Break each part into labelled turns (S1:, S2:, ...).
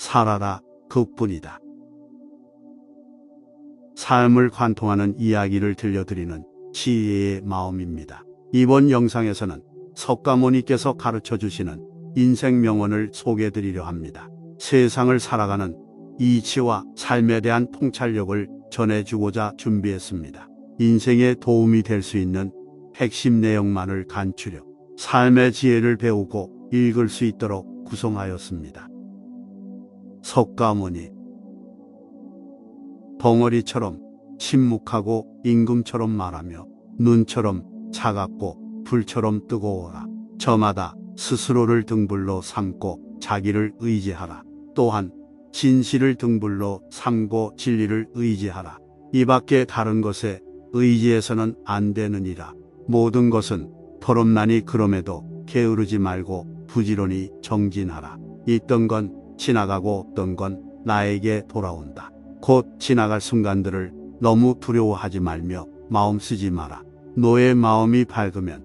S1: 살아라 그뿐이다. 삶을 관통하는 이야기를 들려드리는 지혜의 마음입니다. 이번 영상에서는 석가모니께서 가르쳐 주시는 인생 명언을 소개해드리려 합니다. 세상을 살아가는 이치와 삶에 대한 통찰력을 전해주고자 준비했습니다. 인생에 도움이 될 수 있는 핵심 내용만을 간추려 삶의 지혜를 배우고 읽을 수 있도록 구성하였습니다. 석가모니. 덩어리처럼 침묵하고 임금처럼 말하며 눈처럼 차갑고 불처럼 뜨거워라. 저마다 스스로를 등불로 삼고 자기를 의지하라. 또한 진실을 등불로 삼고 진리를 의지하라. 이 밖에 다른 것에 의지해서는 안 되느니라. 모든 것은 더럽나니 그럼에도 게으르지 말고 부지런히 정진하라. 있던 건 지나가고 없던 건 나에게 돌아온다. 곧 지나갈 순간들을 너무 두려워하지 말며 마음 쓰지 마라. 너의 마음이 밝으면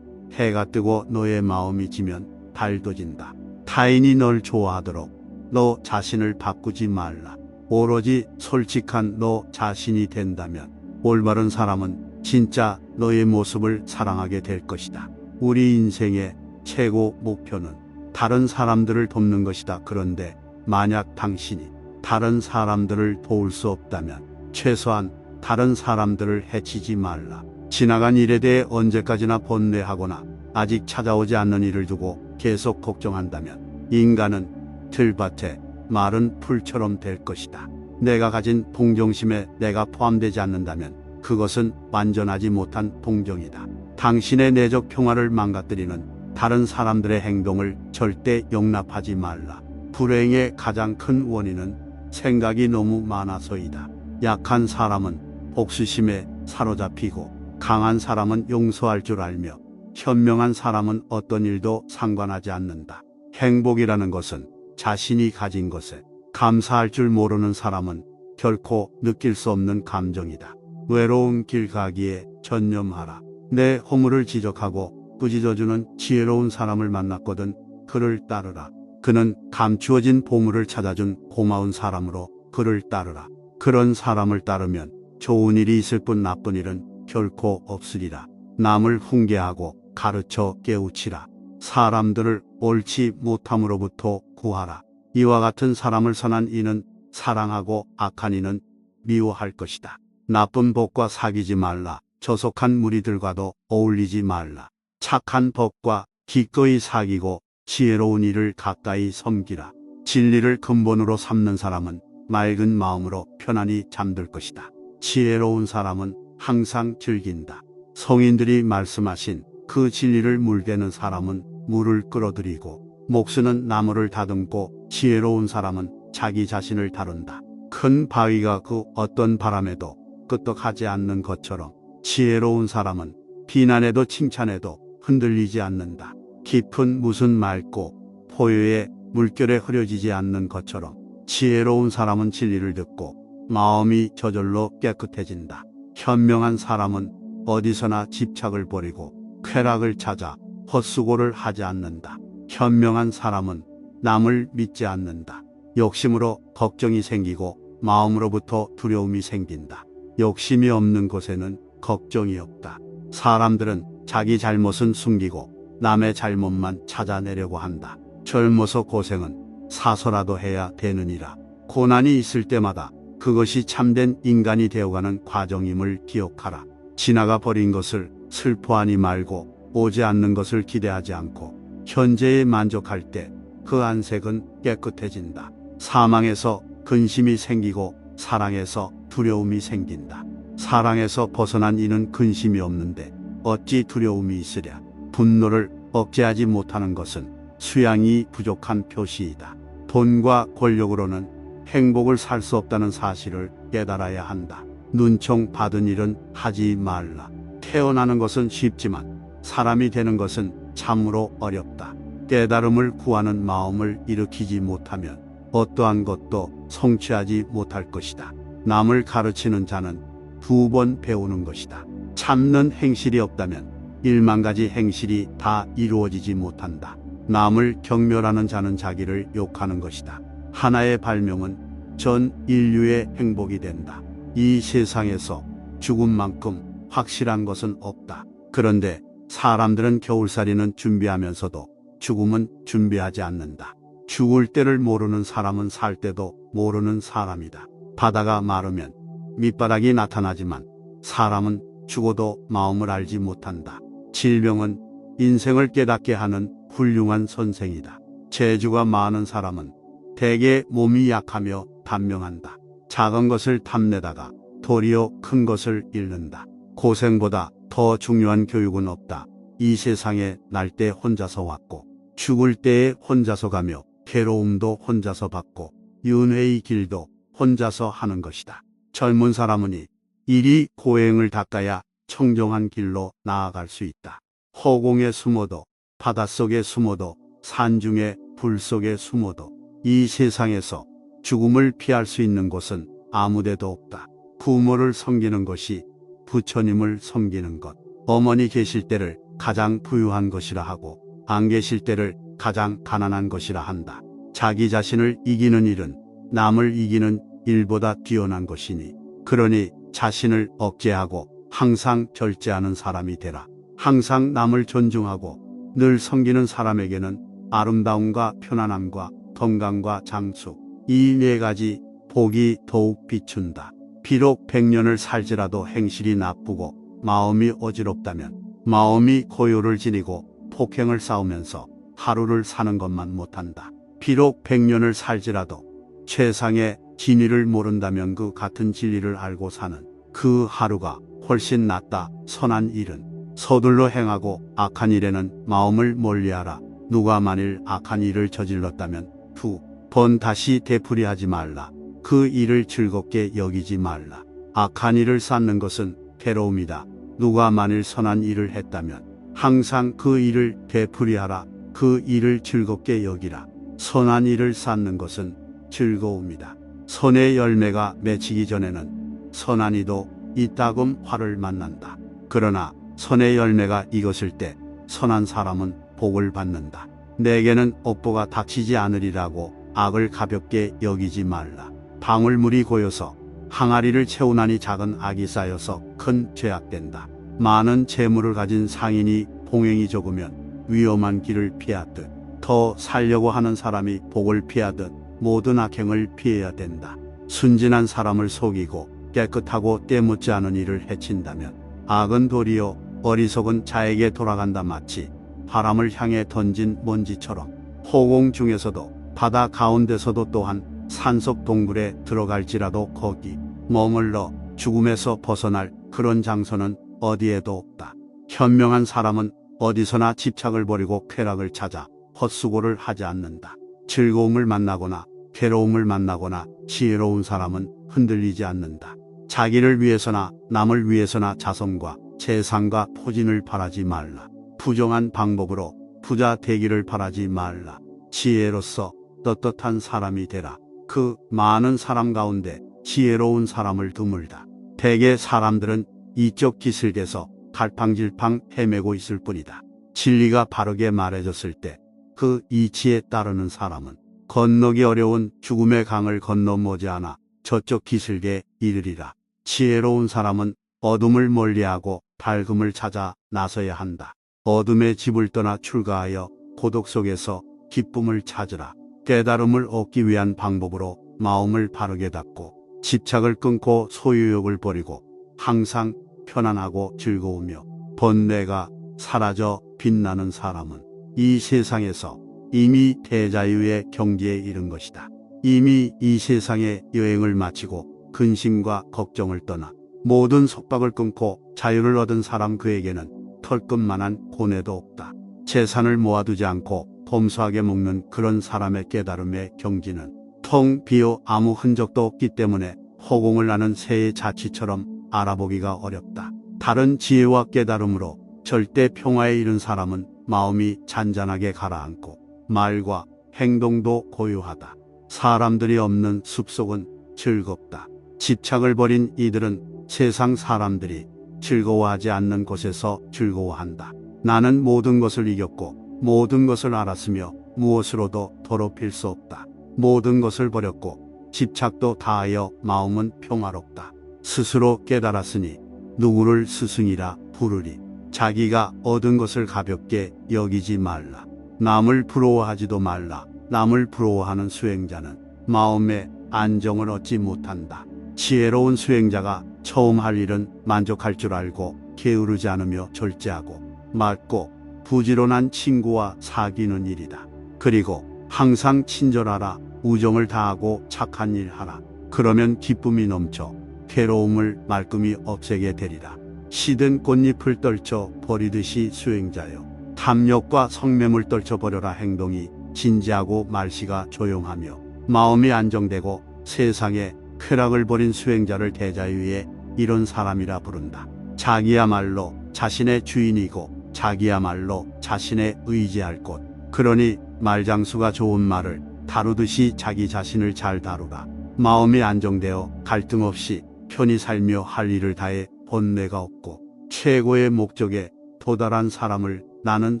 S1: 해가 뜨고 너의 마음이 지면 달도 진다. 타인이 널 좋아하도록 너 자신을 바꾸지 말라. 오로지 솔직한 너 자신이 된다면 올바른 사람은 진짜 너의 모습을 사랑하게 될 것이다. 우리 인생의 최고 목표는 다른 사람들을 돕는 것이다. 그런데 만약 당신이 다른 사람들을 도울 수 없다면 최소한 다른 사람들을 해치지 말라. 지나간 일에 대해 언제까지나 번뇌하거나 아직 찾아오지 않는 일을 두고 계속 걱정한다면 인간은 들밭에 마른 풀처럼 될 것이다. 내가 가진 동정심에 내가 포함되지 않는다면 그것은 완전하지 못한 동정이다. 당신의 내적 평화를 망가뜨리는 다른 사람들의 행동을 절대 용납하지 말라. 불행의 가장 큰 원인은 생각이 너무 많아서이다. 약한 사람은 복수심에 사로잡히고 강한 사람은 용서할 줄 알며 현명한 사람은 어떤 일도 상관하지 않는다. 행복이라는 것은 자신이 가진 것에 감사할 줄 모르는 사람은 결코 느낄 수 없는 감정이다. 외로운 길 가기에 전념하라. 내 허물을 지적하고 꾸짖어주는 지혜로운 사람을 만났거든 그를 따르라. 그는 감추어진 보물을 찾아준 고마운 사람으로 그를 따르라. 그런 사람을 따르면 좋은 일이 있을 뿐 나쁜 일은 결코 없으리라. 남을 훈계하고 가르쳐 깨우치라. 사람들을 옳지 못함으로부터 구하라. 이와 같은 사람을 선한 이는 사랑하고 악한 이는 미워할 것이다. 나쁜 법과 사귀지 말라. 저속한 무리들과도 어울리지 말라. 착한 법과 기꺼이 사귀고 지혜로운 이를 가까이 섬기라. 진리를 근본으로 삼는 사람은 맑은 마음으로 편안히 잠들 것이다. 지혜로운 사람은 항상 즐긴다. 성인들이 말씀하신 그 진리를 물대는 사람은 물을 끌어들이고 목수는 나무를 다듬고 지혜로운 사람은 자기 자신을 다룬다. 큰 바위가 그 어떤 바람에도 끄떡하지 않는 것처럼 지혜로운 사람은 비난에도 칭찬에도 흔들리지 않는다. 깊은 무슨 맑고 포유의 물결에 흐려지지 않는 것처럼 지혜로운 사람은 진리를 듣고 마음이 저절로 깨끗해진다. 현명한 사람은 어디서나 집착을 버리고 쾌락을 찾아 헛수고를 하지 않는다. 현명한 사람은 남을 믿지 않는다. 욕심으로 걱정이 생기고 마음으로부터 두려움이 생긴다. 욕심이 없는 곳에는 걱정이 없다. 사람들은 자기 잘못은 숨기고 남의 잘못만 찾아내려고 한다. 젊어서 고생은 사서라도 해야 되느니라. 고난이 있을 때마다 그것이 참된 인간이 되어가는 과정임을 기억하라. 지나가 버린 것을 슬퍼하니 말고 오지 않는 것을 기대하지 않고 현재에 만족할 때 그 안색은 깨끗해진다. 사망에서 근심이 생기고 사랑에서 두려움이 생긴다. 사랑에서 벗어난 이는 근심이 없는데 어찌 두려움이 있으랴. 분노를 억제하지 못하는 것은 수양이 부족한 표시이다. 돈과 권력으로는 행복을 살 수 없다는 사실을 깨달아야 한다. 눈총 받은 일은 하지 말라. 태어나는 것은 쉽지만 사람이 되는 것은 참으로 어렵다. 깨달음을 구하는 마음을 일으키지 못하면 어떠한 것도 성취하지 못할 것이다. 남을 가르치는 자는 2번 배우는 것이다. 참는 행실이 없다면 1만 가지 행실이 다 이루어지지 못한다. 남을 경멸하는 자는 자기를 욕하는 것이다. 하나의 발명은 전 인류의 행복이 된다. 이 세상에서 죽음만큼 확실한 것은 없다. 그런데 사람들은 겨울살이는 준비하면서도 죽음은 준비하지 않는다. 죽을 때를 모르는 사람은 살 때도 모르는 사람이다. 바다가 마르면 밑바닥이 나타나지만 사람은 죽어도 마음을 알지 못한다. 질병은 인생을 깨닫게 하는 훌륭한 선생이다. 재주가 많은 사람은 대개 몸이 약하며 단명한다. 작은 것을 탐내다가 도리어 큰 것을 잃는다. 고생보다 더 중요한 교육은 없다. 이 세상에 날 때 혼자서 왔고 죽을 때에 혼자서 가며 괴로움도 혼자서 받고 윤회의 길도 혼자서 하는 것이다. 젊은 사람은이 이리 고행을 닦아야 청정한 길로 나아갈 수 있다. 허공에 숨어도 바닷속에 숨어도 산중에 불 속에 숨어도 이 세상에서 죽음을 피할 수 있는 곳은 아무데도 없다. 부모를 섬기는 것이 부처님을 섬기는 것. 어머니 계실 때를 가장 부유한 것이라 하고 안 계실 때를 가장 가난한 것이라 한다. 자기 자신을 이기는 일은 남을 이기는 일보다 뛰어난 것이니 그러니 자신을 억제하고 항상 절제하는 사람이 되라. 항상 남을 존중하고 늘 섬기는 사람에게는 아름다움과 편안함과 건강과 장수 이 네 가지 복이 더욱 비춘다. 비록 100년을 살지라도 행실이 나쁘고 마음이 어지럽다면 마음이 고요를 지니고 폭행을 쌓으면서 하루를 사는 것만 못한다. 비록 100년을 살지라도 최상의 진리를 모른다면 그 같은 진리를 알고 사는 그 하루가 훨씬 낫다. 선한 일은 서둘러 행하고 악한 일에는 마음을 멀리하라. 누가 만일 악한 일을 저질렀다면 2번 다시 되풀이하지 말라. 그 일을 즐겁게 여기지 말라. 악한 일을 쌓는 것은 괴로움이다. 누가 만일 선한 일을 했다면 항상 그 일을 되풀이하라. 그 일을 즐겁게 여기라. 선한 일을 쌓는 것은 즐거움이다. 선의 열매가 맺히기 전에는 선한 이도 이따금 화를 만난다. 그러나 선의 열매가 익었을 때 선한 사람은 복을 받는다. 내게는 업보가 닥치지 않으리라고 악을 가볍게 여기지 말라. 방울물이 고여서 항아리를 채우나니 작은 악이 쌓여서 큰 죄악된다. 많은 재물을 가진 상인이 봉행이 적으면 위험한 길을 피하듯 더 살려고 하는 사람이 복을 피하듯 모든 악행을 피해야 된다. 순진한 사람을 속이고 깨끗하고 때묻지 않은 일을 해친다면 악은 도리어 어리석은 자에게 돌아간다. 마치 바람을 향해 던진 먼지처럼 호공 중에서도 바다 가운데서도 또한 산속 동굴에 들어갈지라도 거기 머물러 죽음에서 벗어날 그런 장소는 어디에도 없다. 현명한 사람은 어디서나 집착을 버리고 쾌락을 찾아 헛수고를 하지 않는다. 즐거움을 만나거나 괴로움을 만나거나 지혜로운 사람은 흔들리지 않는다. 자기를 위해서나 남을 위해서나 자성과 재산과 포진을 바라지 말라. 부정한 방법으로 부자 되기를 바라지 말라. 지혜로서 떳떳한 사람이 되라. 그 많은 사람 가운데 지혜로운 사람을 드물다. 대개 사람들은 이쪽 기슭에서 갈팡질팡 헤매고 있을 뿐이다. 진리가 바르게 말해졌을 때 그 이치에 따르는 사람은 건너기 어려운 죽음의 강을 건너 머지않아 저쪽 기슭에 이르리라. 지혜로운 사람은 어둠을 멀리하고 밝음을 찾아 나서야 한다. 어둠의 집을 떠나 출가하여 고독 속에서 기쁨을 찾으라. 깨달음을 얻기 위한 방법으로 마음을 바르게 닫고 집착을 끊고 소유욕을 버리고 항상 편안하고 즐거우며 번뇌가 사라져 빛나는 사람은 이 세상에서 이미 대자유의 경지에 이른 것이다. 이미 이 세상의 여행을 마치고 근심과 걱정을 떠나 모든 속박을 끊고 자유를 얻은 사람, 그에게는 털끝만한 고뇌도 없다. 재산을 모아두지 않고 검소하게 먹는 그런 사람의 깨달음의 경지는 텅 비어 아무 흔적도 없기 때문에 허공을 나는 새의 자취처럼 알아보기가 어렵다. 다른 지혜와 깨달음으로 절대 평화에 이른 사람은 마음이 잔잔하게 가라앉고 말과 행동도 고요하다. 사람들이 없는 숲속은 즐겁다. 집착을 버린 이들은 세상 사람들이 즐거워하지 않는 곳에서 즐거워한다. 나는 모든 것을 이겼고 모든 것을 알았으며 무엇으로도 더럽힐 수 없다. 모든 것을 버렸고 집착도 다하여 마음은 평화롭다. 스스로 깨달았으니 누구를 스승이라 부르리. 자기가 얻은 것을 가볍게 여기지 말라. 남을 부러워하지도 말라. 남을 부러워하는 수행자는 마음의 안정을 얻지 못한다. 지혜로운 수행자가 처음 할 일은 만족할 줄 알고 게으르지 않으며 절제하고 맑고 부지런한 친구와 사귀는 일이다. 그리고 항상 친절하라. 우정을 다하고 착한 일 하라. 그러면 기쁨이 넘쳐 괴로움을 말끔히 없애게 되리라. 시든 꽃잎을 떨쳐 버리듯이 수행자여, 탐욕과 성매물 떨쳐 버려라. 행동이 진지하고 말씨가 조용하며 마음이 안정되고 세상에 쾌락을 버린 수행자를 대자유에 이런 사람이라 부른다. 자기야말로 자신의 주인이고 자기야말로 자신의 의지할 곳. 그러니 말장수가 좋은 말을 다루듯이 자기 자신을 잘 다루라. 마음이 안정되어 갈등 없이 편히 살며 할 일을 다해 번뇌가 없고 최고의 목적에 도달한 사람을 나는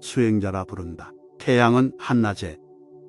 S1: 수행자라 부른다. 태양은 한낮에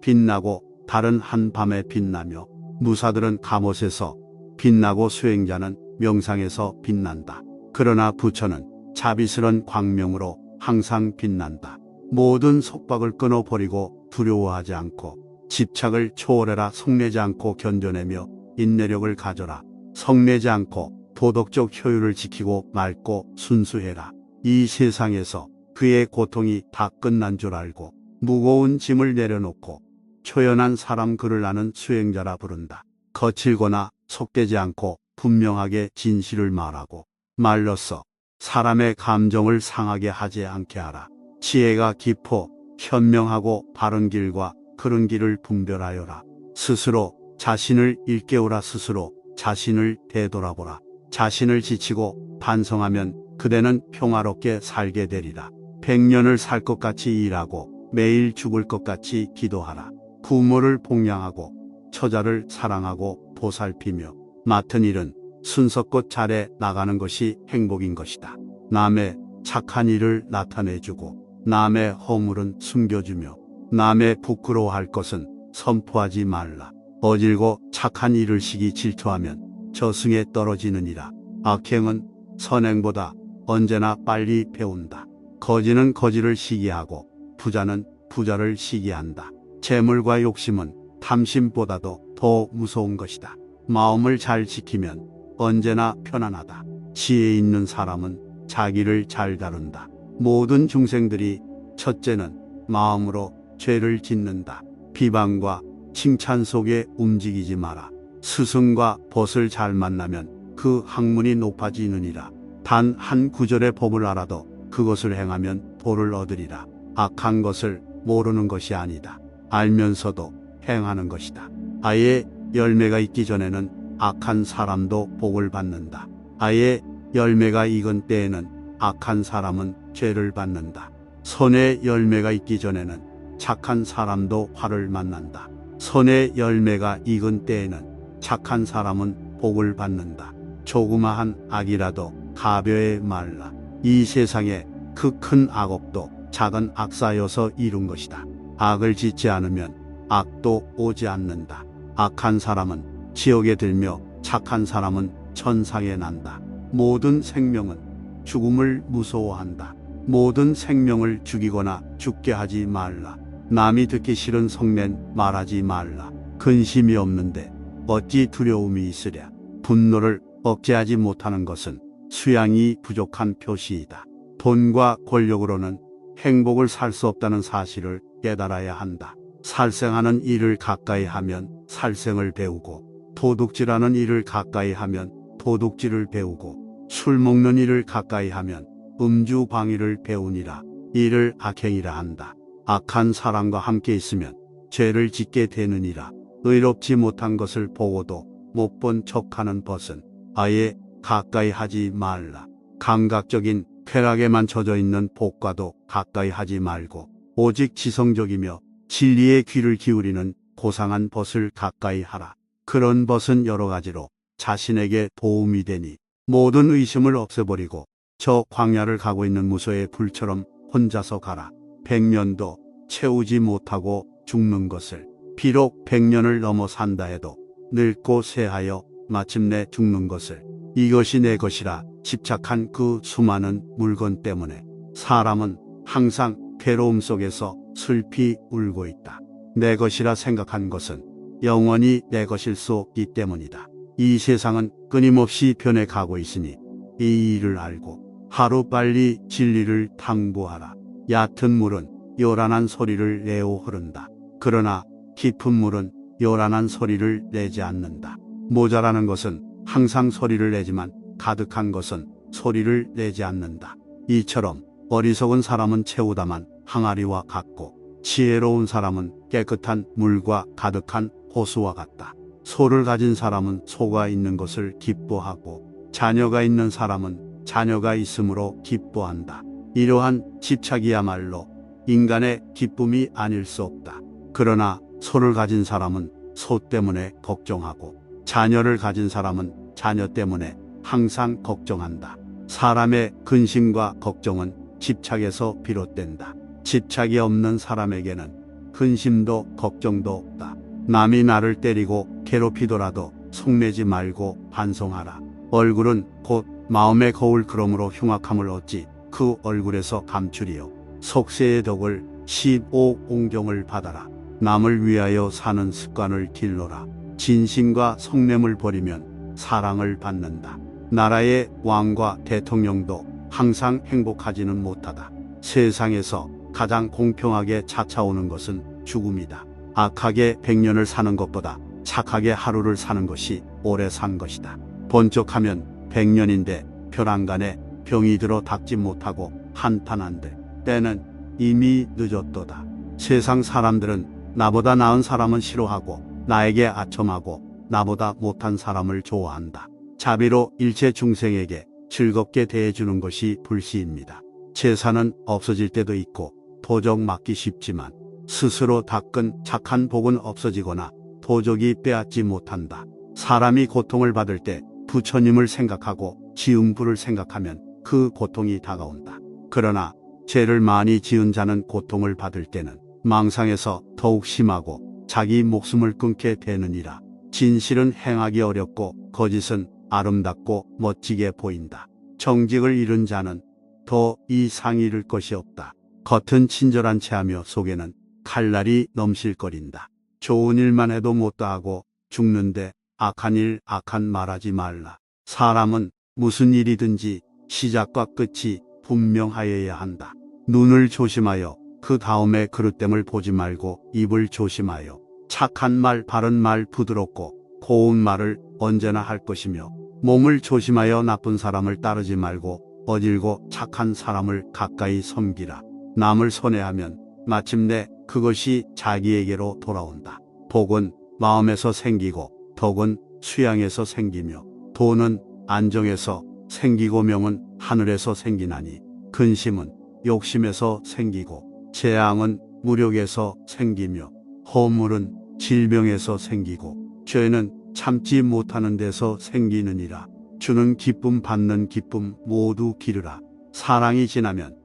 S1: 빛나고 달은 한밤에 빛나며 무사들은 갑옷에서 빛나고 수행자는 명상에서 빛난다. 그러나 부처는 자비스런 광명으로 항상 빛난다. 모든 속박을 끊어버리고 두려워하지 않고 집착을 초월해라. 성내지 않고 견뎌내며 인내력을 가져라. 성내지 않고 도덕적 효율을 지키고 맑고 순수해라. 이 세상에서 그의 고통이 다 끝난 줄 알고 무거운 짐을 내려놓고 초연한 사람 그를 아는 수행자라 부른다. 거칠거나 속되지 않고 분명하게 진실을 말하고 말로써 사람의 감정을 상하게 하지 않게 하라. 지혜가 깊어 현명하고 바른 길과 그른 길을 분별하여라. 스스로 자신을 일깨우라. 스스로 자신을 되돌아보라. 자신을 지치고 반성하면 그대는 평화롭게 살게 되리라. 100년을 살 것 같이 일하고 매일 죽을 것 같이 기도하라. 부모를 봉양하고 처자를 사랑하고 보살피며 맡은 일은 순서껏 잘해 나가는 것이 행복인 것이다. 남의 착한 일을 나타내주고 남의 허물은 숨겨주며 남의 부끄러워할 것은 선포하지 말라. 어질고 착한 일을 시기 질투하면 저승에 떨어지느니라. 악행은 선행보다 언제나 빨리 배운다. 거지는 거지를 시기하고 부자는 부자를 시기한다. 재물과 욕심은 탐심보다도 더 무서운 것이다. 마음을 잘 지키면 언제나 편안하다. 지혜 있는 사람은 자기를 잘 다룬다. 모든 중생들이 첫째는 마음으로 죄를 짓는다. 비방과 칭찬 속에 움직이지 마라. 스승과 벗을 잘 만나면 그 학문이 높아지느니라. 단 한 구절의 법을 알아도 그것을 행하면 복을 얻으리라. 악한 것을 모르는 것이 아니다. 알면서도 행하는 것이다. 아예 열매가 있기 전에는 악한 사람도 복을 받는다. 아예 열매가 익은 때에는 악한 사람은 죄를 받는다. 선의 열매가 있기 전에는 착한 사람도 화를 만난다. 선의 열매가 익은 때에는 착한 사람은 복을 받는다. 조그마한 악이라도 가벼이 말라. 이 세상에 그 큰 악업도 작은 악사여서 이룬 것이다. 악을 짓지 않으면 악도 오지 않는다. 악한 사람은 지옥에 들며 착한 사람은 천상에 난다. 모든 생명은 죽음을 무서워한다. 모든 생명을 죽이거나 죽게 하지 말라. 남이 듣기 싫은 성낸 말하지 말라. 근심이 없는데 어찌 두려움이 있으랴. 분노를 억제하지 못하는 것은 수양이 부족한 표시이다. 돈과 권력으로는 행복을 살 수 없다는 사실을 깨달아야 한다. 살생하는 일을 가까이 하면 살생을 배우고, 도둑질하는 일을 가까이 하면 도둑질을 배우고, 술 먹는 일을 가까이 하면 음주 방위를 배우니라. 이를 악행이라 한다. 악한 사람과 함께 있으면 죄를 짓게 되느니라. 의롭지 못한 것을 보고도 못 본 척하는 벗은 아예 가까이 하지 말라. 감각적인 쾌락에만 젖어 있는 복과도 가까이 하지 말고 오직 지성적이며 진리의 귀를 기울이는 고상한 벗을 가까이 하라. 그런 벗은 여러 가지로 자신에게 도움이 되니 모든 의심을 없애버리고 저 광야를 가고 있는 무소의 불처럼 혼자서 가라. 100년도 채우지 못하고 죽는 것을 비록 100년을 넘어 산다 해도 늙고 쇠하여 마침내 죽는 것을 이것이 내 것이라 집착한 그 수많은 물건 때문에 사람은 항상 괴로움 속에서 슬피 울고 있다. 내 것이라 생각한 것은 영원히 내 것일 수 없기 때문이다. 이 세상은 끊임없이 변해가고 있으니 이 일을 알고 하루빨리 진리를 탐구하라. 얕은 물은 요란한 소리를 내어 흐른다. 그러나 깊은 물은 요란한 소리를 내지 않는다. 모자라는 것은 항상 소리를 내지만 가득한 것은 소리를 내지 않는다. 이처럼 어리석은 사람은 채우다만 항아리와 같고 지혜로운 사람은 깨끗한 물과 가득한 호수와 같다. 소를 가진 사람은 소가 있는 것을 기뻐하고 자녀가 있는 사람은 자녀가 있음으로 기뻐한다. 이러한 집착이야말로 인간의 기쁨이 아닐 수 없다. 그러나 소를 가진 사람은 소 때문에 걱정하고 자녀를 가진 사람은 자녀 때문에 항상 걱정한다. 사람의 근심과 걱정은 집착에서 비롯된다. 집착이 없는 사람에게는 근심도 걱정도 없다. 남이 나를 때리고 괴롭히더라도 속내지 말고 반성하라. 얼굴은 곧 마음의 거울, 그러므로 흉악함을 어찌 그 얼굴에서 감추리요. 속세의 덕을 15옹경을 받아라. 남을 위하여 사는 습관을 길러라. 진심과 속냄을 버리면 사랑을 받는다. 나라의 왕과 대통령도 항상 행복하지는 못하다. 세상에서 가장 공평하게 찾아오는 것은 죽음이다. 악하게 100년을 사는 것보다 착하게 하루를 사는 것이 오래 산 것이다. 번쩍하면 100년인데 벼랑간에 병이 들어 닦지 못하고 한탄한들 때는 이미 늦었도다. 세상 사람들은 나보다 나은 사람은 싫어하고 나에게 아첨하고 나보다 못한 사람을 좋아한다. 자비로 일체 중생에게 즐겁게 대해주는 것이 불시입니다. 재산은 없어질 때도 있고 도적 맞기 쉽지만 스스로 닦은 착한 복은 없어지거나 도적이 빼앗지 못한다. 사람이 고통을 받을 때 부처님을 생각하고 지은 불을 생각하면 그 고통이 다가온다. 그러나 죄를 많이 지은 자는 고통을 받을 때는 망상에서 더욱 심하고 자기 목숨을 끊게 되느니라. 진실은 행하기 어렵고 거짓은 아름답고 멋지게 보인다. 정직을 잃은 자는 더 이상 잃을 것이 없다. 겉은 친절한 체하며 속에는 칼날이 넘실거린다. 좋은 일만 해도 못다하고 죽는데 악한 일, 악한 말하지 말라. 사람은 무슨 일이든지 시작과 끝이 분명하여야 한다. 눈을 조심하여 그 다음에 그릇됨을 보지 말고 입을 조심하여 착한 말, 바른 말, 부드럽고 고운 말을 언제나 할 것이며 몸을 조심하여 나쁜 사람을 따르지 말고 어질고 착한 사람을 가까이 섬기라. 남을 손해하면 마침내 그것이 자기에게로 돌아온다. 복은 마음에서 생기고 덕은 수양에서 생기며 돈은 안정에서 생기고 명은 하늘에서 생기나니 근심은 욕심에서 생기고 재앙은 무력에서 생기며 허물은 질병에서 생기고 죄는 참지 못하는 데서 생기느니라. 주는 기쁨, 받는 기쁨 모두 기르라. 사랑이 지나면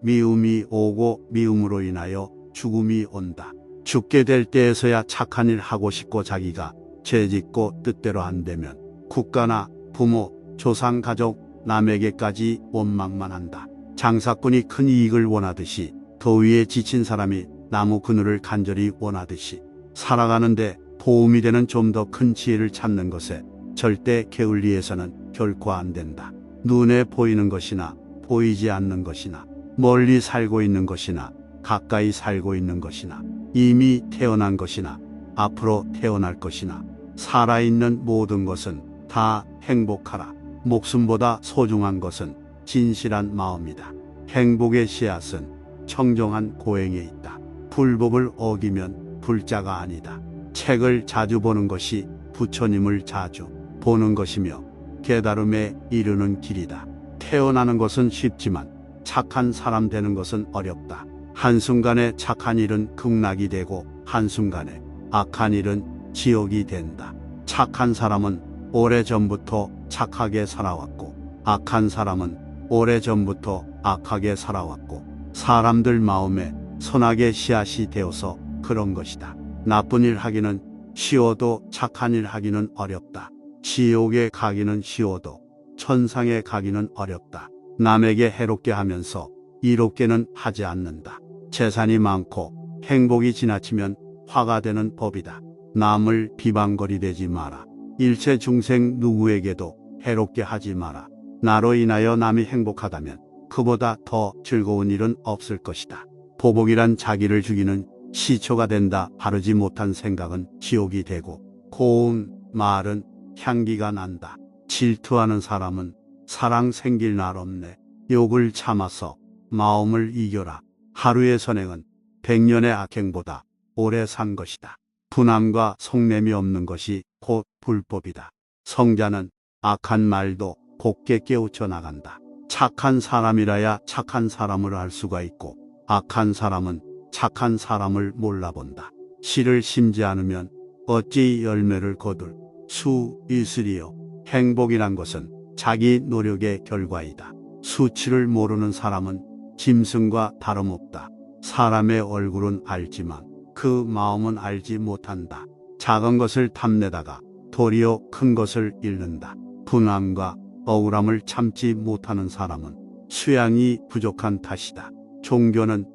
S1: 미움이 오고 미움으로 인하여 죽음이 온다. 죽게 될 때에서야 착한 일 하고 싶고 자기가 죄짓고 뜻대로 안 되면 국가나 부모, 조상, 가족, 남에게까지 원망만 한다. 장사꾼이 큰 이익을 원하듯이 더위에 지친 사람이 나무 그늘을 간절히 원하듯이 살아가는데 도움이 되는 좀 더 큰 지혜를 찾는 것에 절대 게을리해서는 결코 안 된다. 눈에 보이는 것이나 보이지 않는 것이나 멀리 살고 있는 것이나 가까이 살고 있는 것이나 이미 태어난 것이나 앞으로 태어날 것이나 살아있는 모든 것은 다 행복하라. 목숨보다 소중한 것은 진실한 마음이다. 행복의 씨앗은 청정한 고행에 있다. 불법을 어기면 불자가 아니다. 책을 자주 보는 것이 부처님을 자주 보는 것이며 깨달음에 이르는 길이다. 태어나는 것은 쉽지만 착한 사람 되는 것은 어렵다. 한순간에 착한 일은 극락이 되고 한순간에 악한 일은 지옥이 된다. 착한 사람은 오래전부터 착하게 살아왔고 악한 사람은 오래전부터 악하게 살아왔고 사람들 마음에 선악의 씨앗이 되어서 그런 것이다. 나쁜 일 하기는 쉬워도 착한 일 하기는 어렵다. 지옥에 가기는 쉬워도 천상에 가기는 어렵다. 남에게 해롭게 하면서 이롭게는 하지 않는다. 재산이 많고 행복이 지나치면 화가 되는 법이다. 남을 비방거리되지 마라. 일체 중생 누구에게도 해롭게 하지 마라. 나로 인하여 남이 행복하다면 그보다 더 즐거운 일은 없을 것이다. 보복이란 자기를 죽이는 시초가 된다. 바르지 못한 생각은 지옥이 되고 고운 말은 향기가 난다. 질투하는 사람은 사랑 생길 날 없네. 욕을 참아서 마음을 이겨라. 하루의 선행은 100년의 악행보다 오래 산 것이다. 분함과 속냄이 없는 것이 곧 불법이다. 성자는 악한 말도 곱게 깨우쳐 나간다. 착한 사람이라야 착한 사람을 알 수가 있고 악한 사람은 착한 사람을 몰라본다. 씨를 심지 않으면 어찌 열매를 거둘 수 있으리요. 행복이란 것은 자기 노력의 결과이다. 수치를 모르는 사람은 짐승과 다름없다. 사람의 얼굴은 알지만 그 마음은 알지 못한다. 작은 것을 탐내다가 도리어 큰 것을 잃는다. 분함과 억울함을 참지 못하는 사람은 수양이 부족한 탓이다. 종교는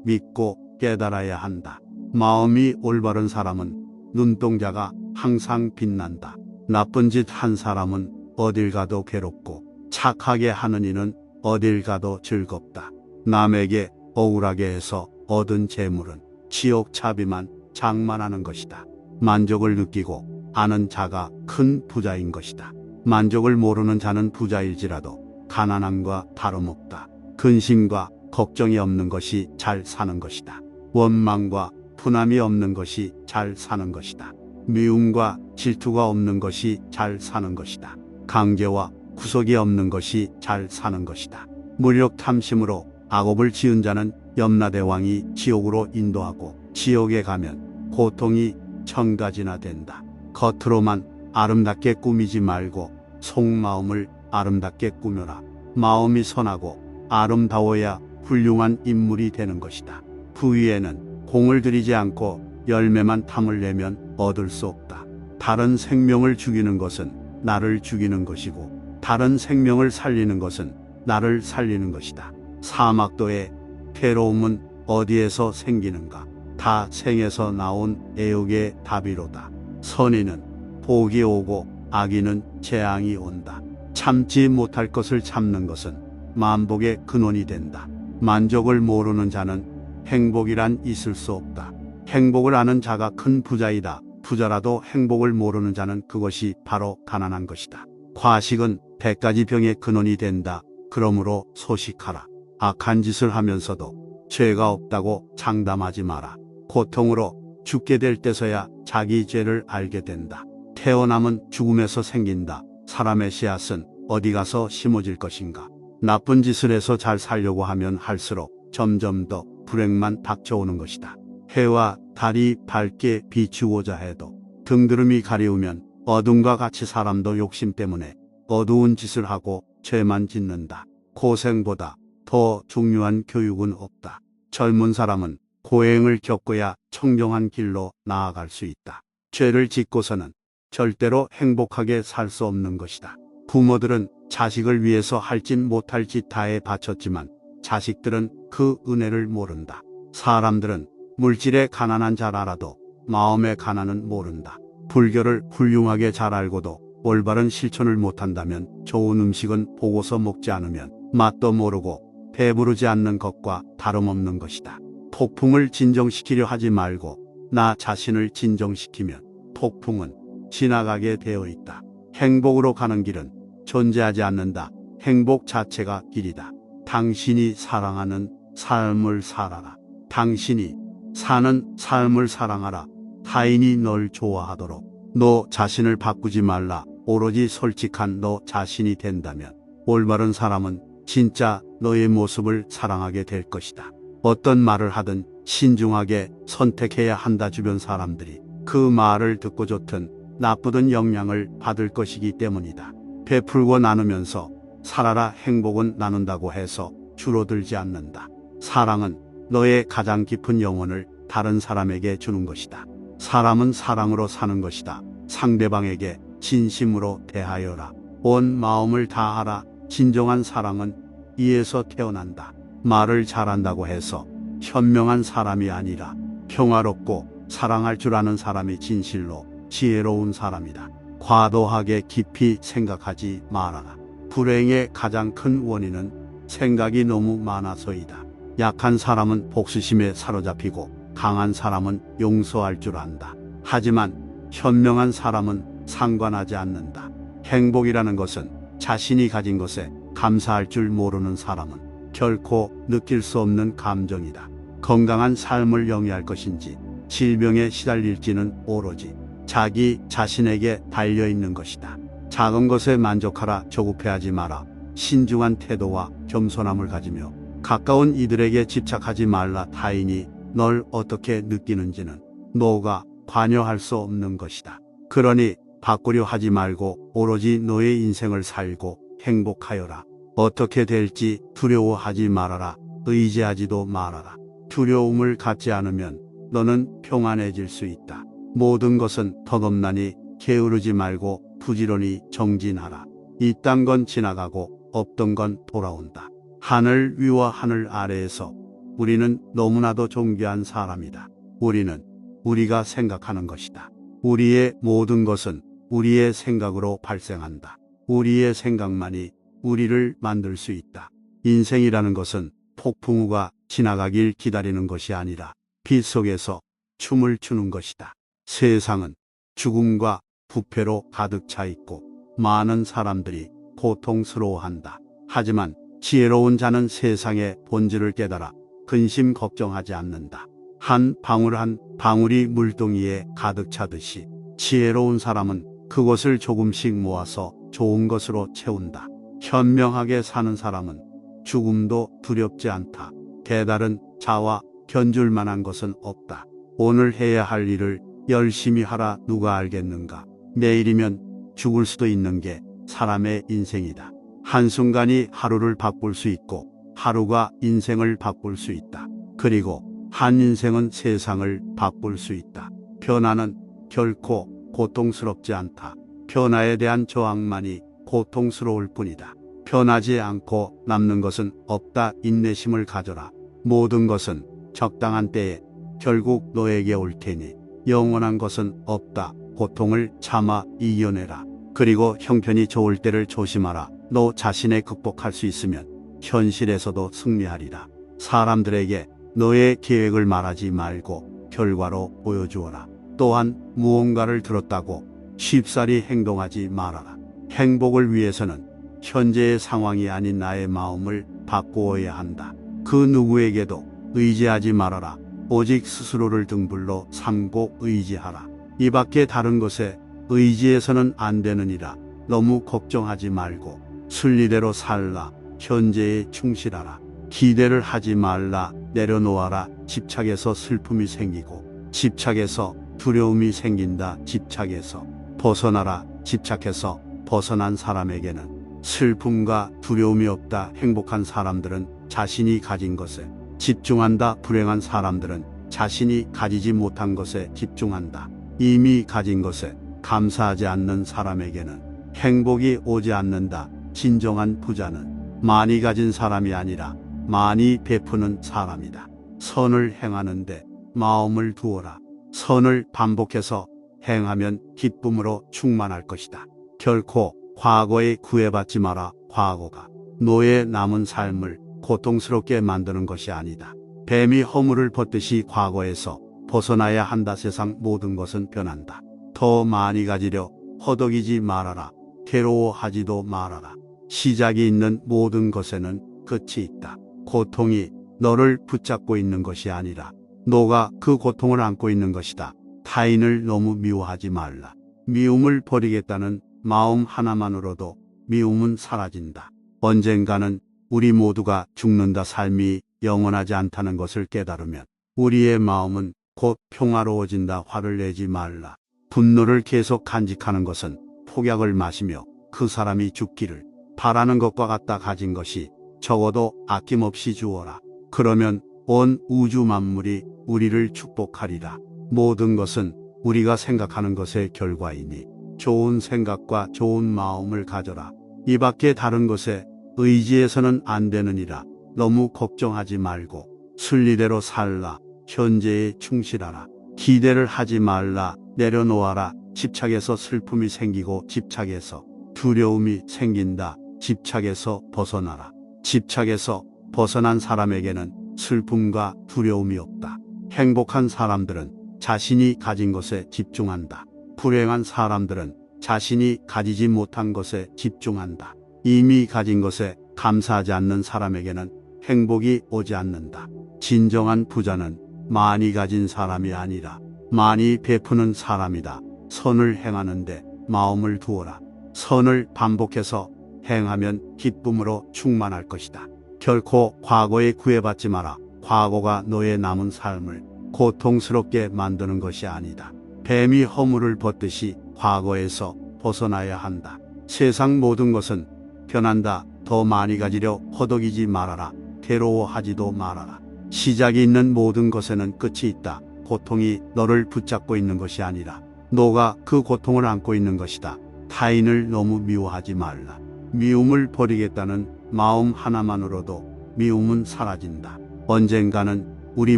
S1: 믿고 깨달아야 한다. 마음이 올바른 사람은 눈동자가 항상 빛난다. 나쁜 짓 한 사람은 어딜 가도 괴롭고 착하게 하는 이는 어딜 가도 즐겁다. 남에게 억울하게 해서 얻은 재물은 지옥 차비만 장만하는 것이다. 만족을 느끼고 아는 자가 큰 부자인 것이다. 만족을 모르는 자는 부자일지라도 가난함과 다름없다. 근심과 걱정이 없는 것이 잘 사는 것이다. 원망과 분함이 없는 것이 잘 사는 것이다. 미움과 질투가 없는 것이 잘 사는 것이다. 강제와 구속이 없는 것이 잘 사는 것이다. 무력 탐심으로 악업을 지은 자는 염라대왕이 지옥으로 인도하고 지옥에 가면 고통이 천가지나 된다. 겉으로만 아름답게 꾸미지 말고 속마음을 아름답게 꾸며라. 마음이 선하고 아름다워야 훌륭한 인물이 되는 것이다. 부위에는 공을 들이지 않고 열매만 탐을 내면 얻을 수 없다. 다른 생명을 죽이는 것은 나를 죽이는 것이고 다른 생명을 살리는 것은 나를 살리는 것이다. 사막도의 괴로움은 어디에서 생기는가? 다 생에서 나온 애욕의 답이로다. 선인은 복이 오고 악인은 재앙이 온다. 참지 못할 것을 참는 것은 만복의 근원이 된다. 만족을 모르는 자는 행복이란 있을 수 없다. 행복을 아는 자가 큰 부자이다. 부자라도 행복을 모르는 자는 그것이 바로 가난한 것이다. 과식은 100가지 병의 근원이 된다. 그러므로 소식하라. 악한 짓을 하면서도 죄가 없다고 장담하지 마라. 고통으로 죽게 될 때서야 자기 죄를 알게 된다. 태어남은 죽음에서 생긴다. 사람의 씨앗은 어디 가서 심어질 것인가? 나쁜 짓을 해서 잘 살려고 하면 할수록 점점 더 불행만 닥쳐오는 것이다. 해와 달이 밝게 비추고자 해도 등드름이 가리우면 어둠과 같이 사람도 욕심 때문에 어두운 짓을 하고 죄만 짓는다. 고생보다 더 중요한 교육은 없다. 젊은 사람은 고행을 겪어야 청정한 길로 나아갈 수 있다. 죄를 짓고서는 절대로 행복하게 살 수 없는 것이다. 부모들은 자식을 위해서 할 짓 못할 짓 다해 바쳤지만 자식들은 그 은혜를 모른다. 사람들은 물질에 가난한 잘 알아도 마음의 가난은 모른다. 불교를 훌륭하게 잘 알고도 올바른 실천을 못한다면 좋은 음식은 보고서 먹지 않으면 맛도 모르고 배부르지 않는 것과 다름없는 것이다. 폭풍을 진정시키려 하지 말고 나 자신을 진정시키면 폭풍은 지나가게 되어 있다. 행복으로 가는 길은 존재하지 않는다. 행복 자체가 길이다. 당신이 사랑하는 삶을 살아라. 당신이 사는 삶을 사랑하라. 타인이 널 좋아하도록 너 자신을 바꾸지 말라. 오로지 솔직한 너 자신이 된다면 올바른 사람은 진짜 너의 모습을 사랑하게 될 것이다. 어떤 말을 하든 신중하게 선택해야 한다. 주변 사람들이 그 말을 듣고 좋든 나쁘든 영향을 받을 것이기 때문이다. 베풀고 나누면서 살아라. 행복은 나눈다고 해서 줄어들지 않는다. 사랑은 너의 가장 깊은 영혼을 다른 사람에게 주는 것이다. 사람은 사랑으로 사는 것이다. 상대방에게 진심으로 대하여라. 온 마음을 다하라. 진정한 사랑은 이에서 태어난다. 말을 잘한다고 해서 현명한 사람이 아니라 평화롭고 사랑할 줄 아는 사람이 진실로 지혜로운 사람이다. 과도하게 깊이 생각하지 말아라. 불행의 가장 큰 원인은 생각이 너무 많아서이다. 약한 사람은 복수심에 사로잡히고 강한 사람은 용서할 줄 안다. 하지만 현명한 사람은 상관하지 않는다. 행복이라는 것은 자신이 가진 것에 감사할 줄 모르는 사람은 결코 느낄 수 없는 감정이다. 건강한 삶을 영위할 것인지 질병에 시달릴지는 오로지 자기 자신에게 달려있는 것이다. 작은 것에 만족하라. 조급해하지 마라. 신중한 태도와 겸손함을 가지며 가까운 이들에게 집착하지 말라. 타인이 널 어떻게 느끼는지는 너가 관여할 수 없는 것이다. 그러니 바꾸려 하지 말고 오로지 너의 인생을 살고 행복하여라. 어떻게 될지 두려워하지 말아라. 의지하지도 말아라. 두려움을 갖지 않으면 너는 평안해질 수 있다. 모든 것은 덧없나니 게으르지 말고 부지런히 정진하라. 있던 건 지나가고 없던 건 돌아온다. 하늘 위와 하늘 아래에서 우리는 너무나도 존귀한 사람이다. 우리는 우리가 생각하는 것이다. 우리의 모든 것은 우리의 생각으로 발생한다. 우리의 생각만이 우리를 만들 수 있다. 인생이라는 것은 폭풍우가 지나가길 기다리는 것이 아니라 빛 속에서 춤을 추는 것이다. 세상은 죽음과 부패로 가득 차 있고 많은 사람들이 고통스러워한다. 하지만 지혜로운 자는 세상의 본질을 깨달아 근심 걱정하지 않는다. 한 방울 한 방울이 물동이에 가득 차듯이 지혜로운 사람은 그것을 조금씩 모아서 좋은 것으로 채운다. 현명하게 사는 사람은 죽음도 두렵지 않다. 깨달은 자와 견줄 만한 것은 없다. 오늘 해야 할 일을 열심히 하라. 누가 알겠는가? 내일이면 죽을 수도 있는 게 사람의 인생이다. 한순간이 하루를 바꿀 수 있고 하루가 인생을 바꿀 수 있다. 그리고 한 인생은 세상을 바꿀 수 있다. 변화는 결코 고통스럽지 않다. 변화에 대한 저항만이 고통스러울 뿐이다. 변하지 않고 남는 것은 없다. 인내심을 가져라. 모든 것은 적당한 때에 결국 너에게 올 테니 영원한 것은 없다. 고통을 참아 이겨내라. 그리고 형편이 좋을 때를 조심하라. 너 자신에 극복할 수 있으면 현실에서도 승리하리라. 사람들에게 너의 계획을 말하지 말고 결과로 보여주어라. 또한 무언가를 들었다고 쉽사리 행동하지 말아라. 행복을 위해서는 현재의 상황이 아닌 나의 마음을 바꾸어야 한다. 그 누구에게도 의지하지 말아라. 오직 스스로를 등불로 삼고 의지하라. 이 밖에 다른 것에 의지해서는 안 되느니라. 너무 걱정하지 말고 순리대로 살라. 현재에 충실하라. 기대를 하지 말라. 내려놓아라. 집착에서 슬픔이 생기고 집착에서 두려움이 생긴다. 집착에서 벗어나라. 집착해서 벗어난 사람에게는 슬픔과 두려움이 없다. 행복한 사람들은 자신이 가진 것에 집중한다. 불행한 사람들은 자신이 가지지 못한 것에 집중한다. 이미 가진 것에 감사하지 않는 사람에게는 행복이 오지 않는다. 진정한 부자는 많이 가진 사람이 아니라 많이 베푸는 사람이다. 선을 행하는데 마음을 두어라. 선을 반복해서 행하면 기쁨으로 충만할 것이다. 결코 과거에 구애받지 마라. 과거가 너의 남은 삶을 고통스럽게 만드는 것이 아니다. 뱀이 허물을 벗듯이 과거에서 벗어나야 한다. 세상 모든 것은 변한다. 더 많이 가지려 허덕이지 말아라. 괴로워하지도 말아라. 시작이 있는 모든 것에는 끝이 있다. 고통이 너를 붙잡고 있는 것이 아니라 너가 그 고통을 안고 있는 것이다. 타인을 너무 미워하지 말라. 미움을 버리겠다는 마음 하나만으로도 미움은 사라진다. 언젠가는 우리 모두가 죽는다. 삶이 영원하지 않다는 것을 깨달으면 우리의 마음은 곧 평화로워진다. 화를 내지 말라. 분노를 계속 간직하는 것은 폭약을 마시며 그 사람이 죽기를 바라는 것과 같다. 가진 것이 적어도 아낌없이 주어라. 그러면 온 우주 만물이 우리를 축복하리라. 모든 것은 우리가 생각하는 것의 결과이니 좋은 생각과 좋은 마음을 가져라. 이 밖에 다른 것에 의지해서는 안 되느니라. 너무 걱정하지 말고 순리대로 살라. 현재에 충실하라. 기대를 하지 말라. 내려놓아라. 집착해서 슬픔이 생기고 집착해서 두려움이 생긴다. 집착에서 벗어나라. 집착에서 벗어난 사람에게는 슬픔과 두려움이 없다. 행복한 사람들은 자신이 가진 것에 집중한다. 불행한 사람들은 자신이 가지지 못한 것에 집중한다. 이미 가진 것에 감사하지 않는 사람에게는 행복이 오지 않는다. 진정한 부자는 많이 가진 사람이 아니라 많이 베푸는 사람이다. 선을 행하는데 마음을 두어라. 선을 반복해서 행하면 기쁨으로 충만할 것이다. 결코 과거에 구애받지 마라. 과거가 너의 남은 삶을 고통스럽게 만드는 것이 아니다. 뱀이 허물을 벗듯이 과거에서 벗어나야 한다. 세상 모든 것은 변한다. 더 많이 가지려 허덕이지 말아라. 괴로워하지도 말아라. 시작이 있는 모든 것에는 끝이 있다. 고통이 너를 붙잡고 있는 것이 아니라 너가 그 고통을 안고 있는 것이다. 타인을 너무 미워하지 말라. 미움을 버리겠다는 마음 하나만으로도 미움은 사라진다. 언젠가는 우리